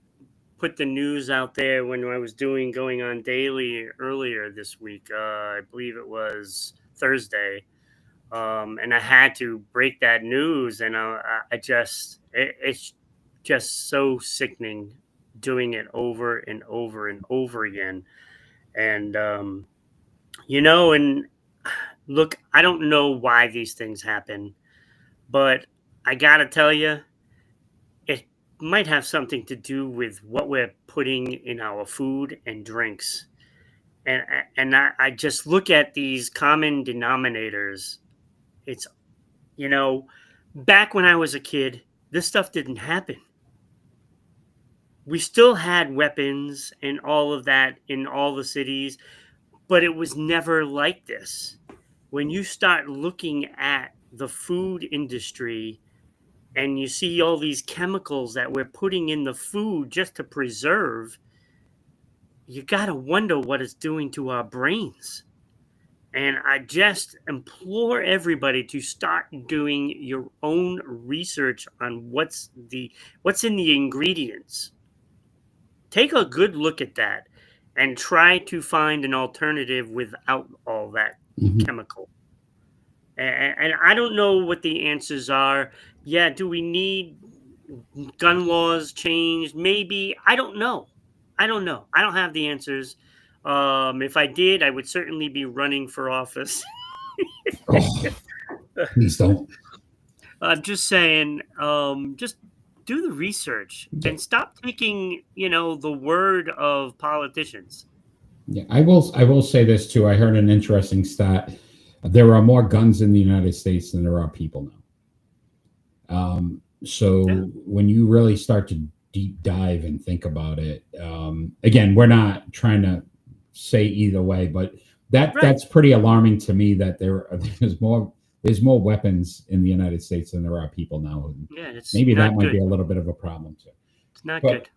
put the news out there when I was going on daily earlier this week. I believe it was Thursday, and I had to break that news, and it's just so sickening doing it over and over and over again. And and look, I don't know why these things happen, but I gotta tell you, it might have something to do with what we're putting in our food and drinks. And I just look at these common denominators. It's, back when I was a kid, this stuff didn't happen. We still had weapons and all of that in all the cities, but it was never like this. When you start looking at the food industry and you see all these chemicals that we're putting in the food just to preserve, you got to wonder what it's doing to our brains. And I just implore everybody to start doing your own research on what's in the ingredients. Take a good look at that and try to find an alternative without all that chemical. And I don't know what the answers are. Yeah, do we need gun laws changed? Maybe. I don't know. I don't have the answers. If I did, I would certainly be running for office. Please don't. I'm just saying, just do the research and stop taking, the word of politicians. Yeah, I will say this too. I heard an interesting stat. There are more guns in the United States than there are people now. When you really start to deep dive and think about it, again, we're not trying to say either way, but that's pretty alarming to me that there's more weapons in the United States than there are people now. Yeah, it's maybe that might good. be a little bit of a problem too. It's not good.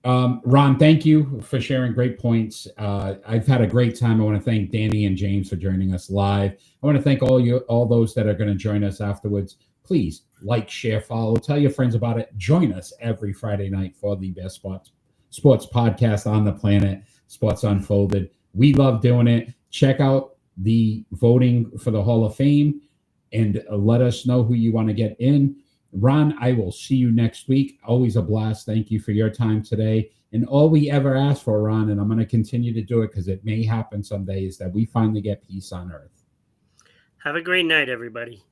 Ron, thank you for sharing great points. I've had a great time. I want to thank Danny and James for joining us live. I want to thank all those that are going to join us afterwards. Please like, share, follow, tell your friends about it. Join us every Friday night for the best sports podcast on the planet, Sports Unfolded. We love doing it. Check out the voting for the Hall of Fame and let us know who you want to get in. Ron, I will see you next week. Always a blast. Thank you for your time today. And all we ever ask for, Ron, and I'm going to continue to do it because it may happen someday, is that we finally get peace on earth. Have a great night, everybody.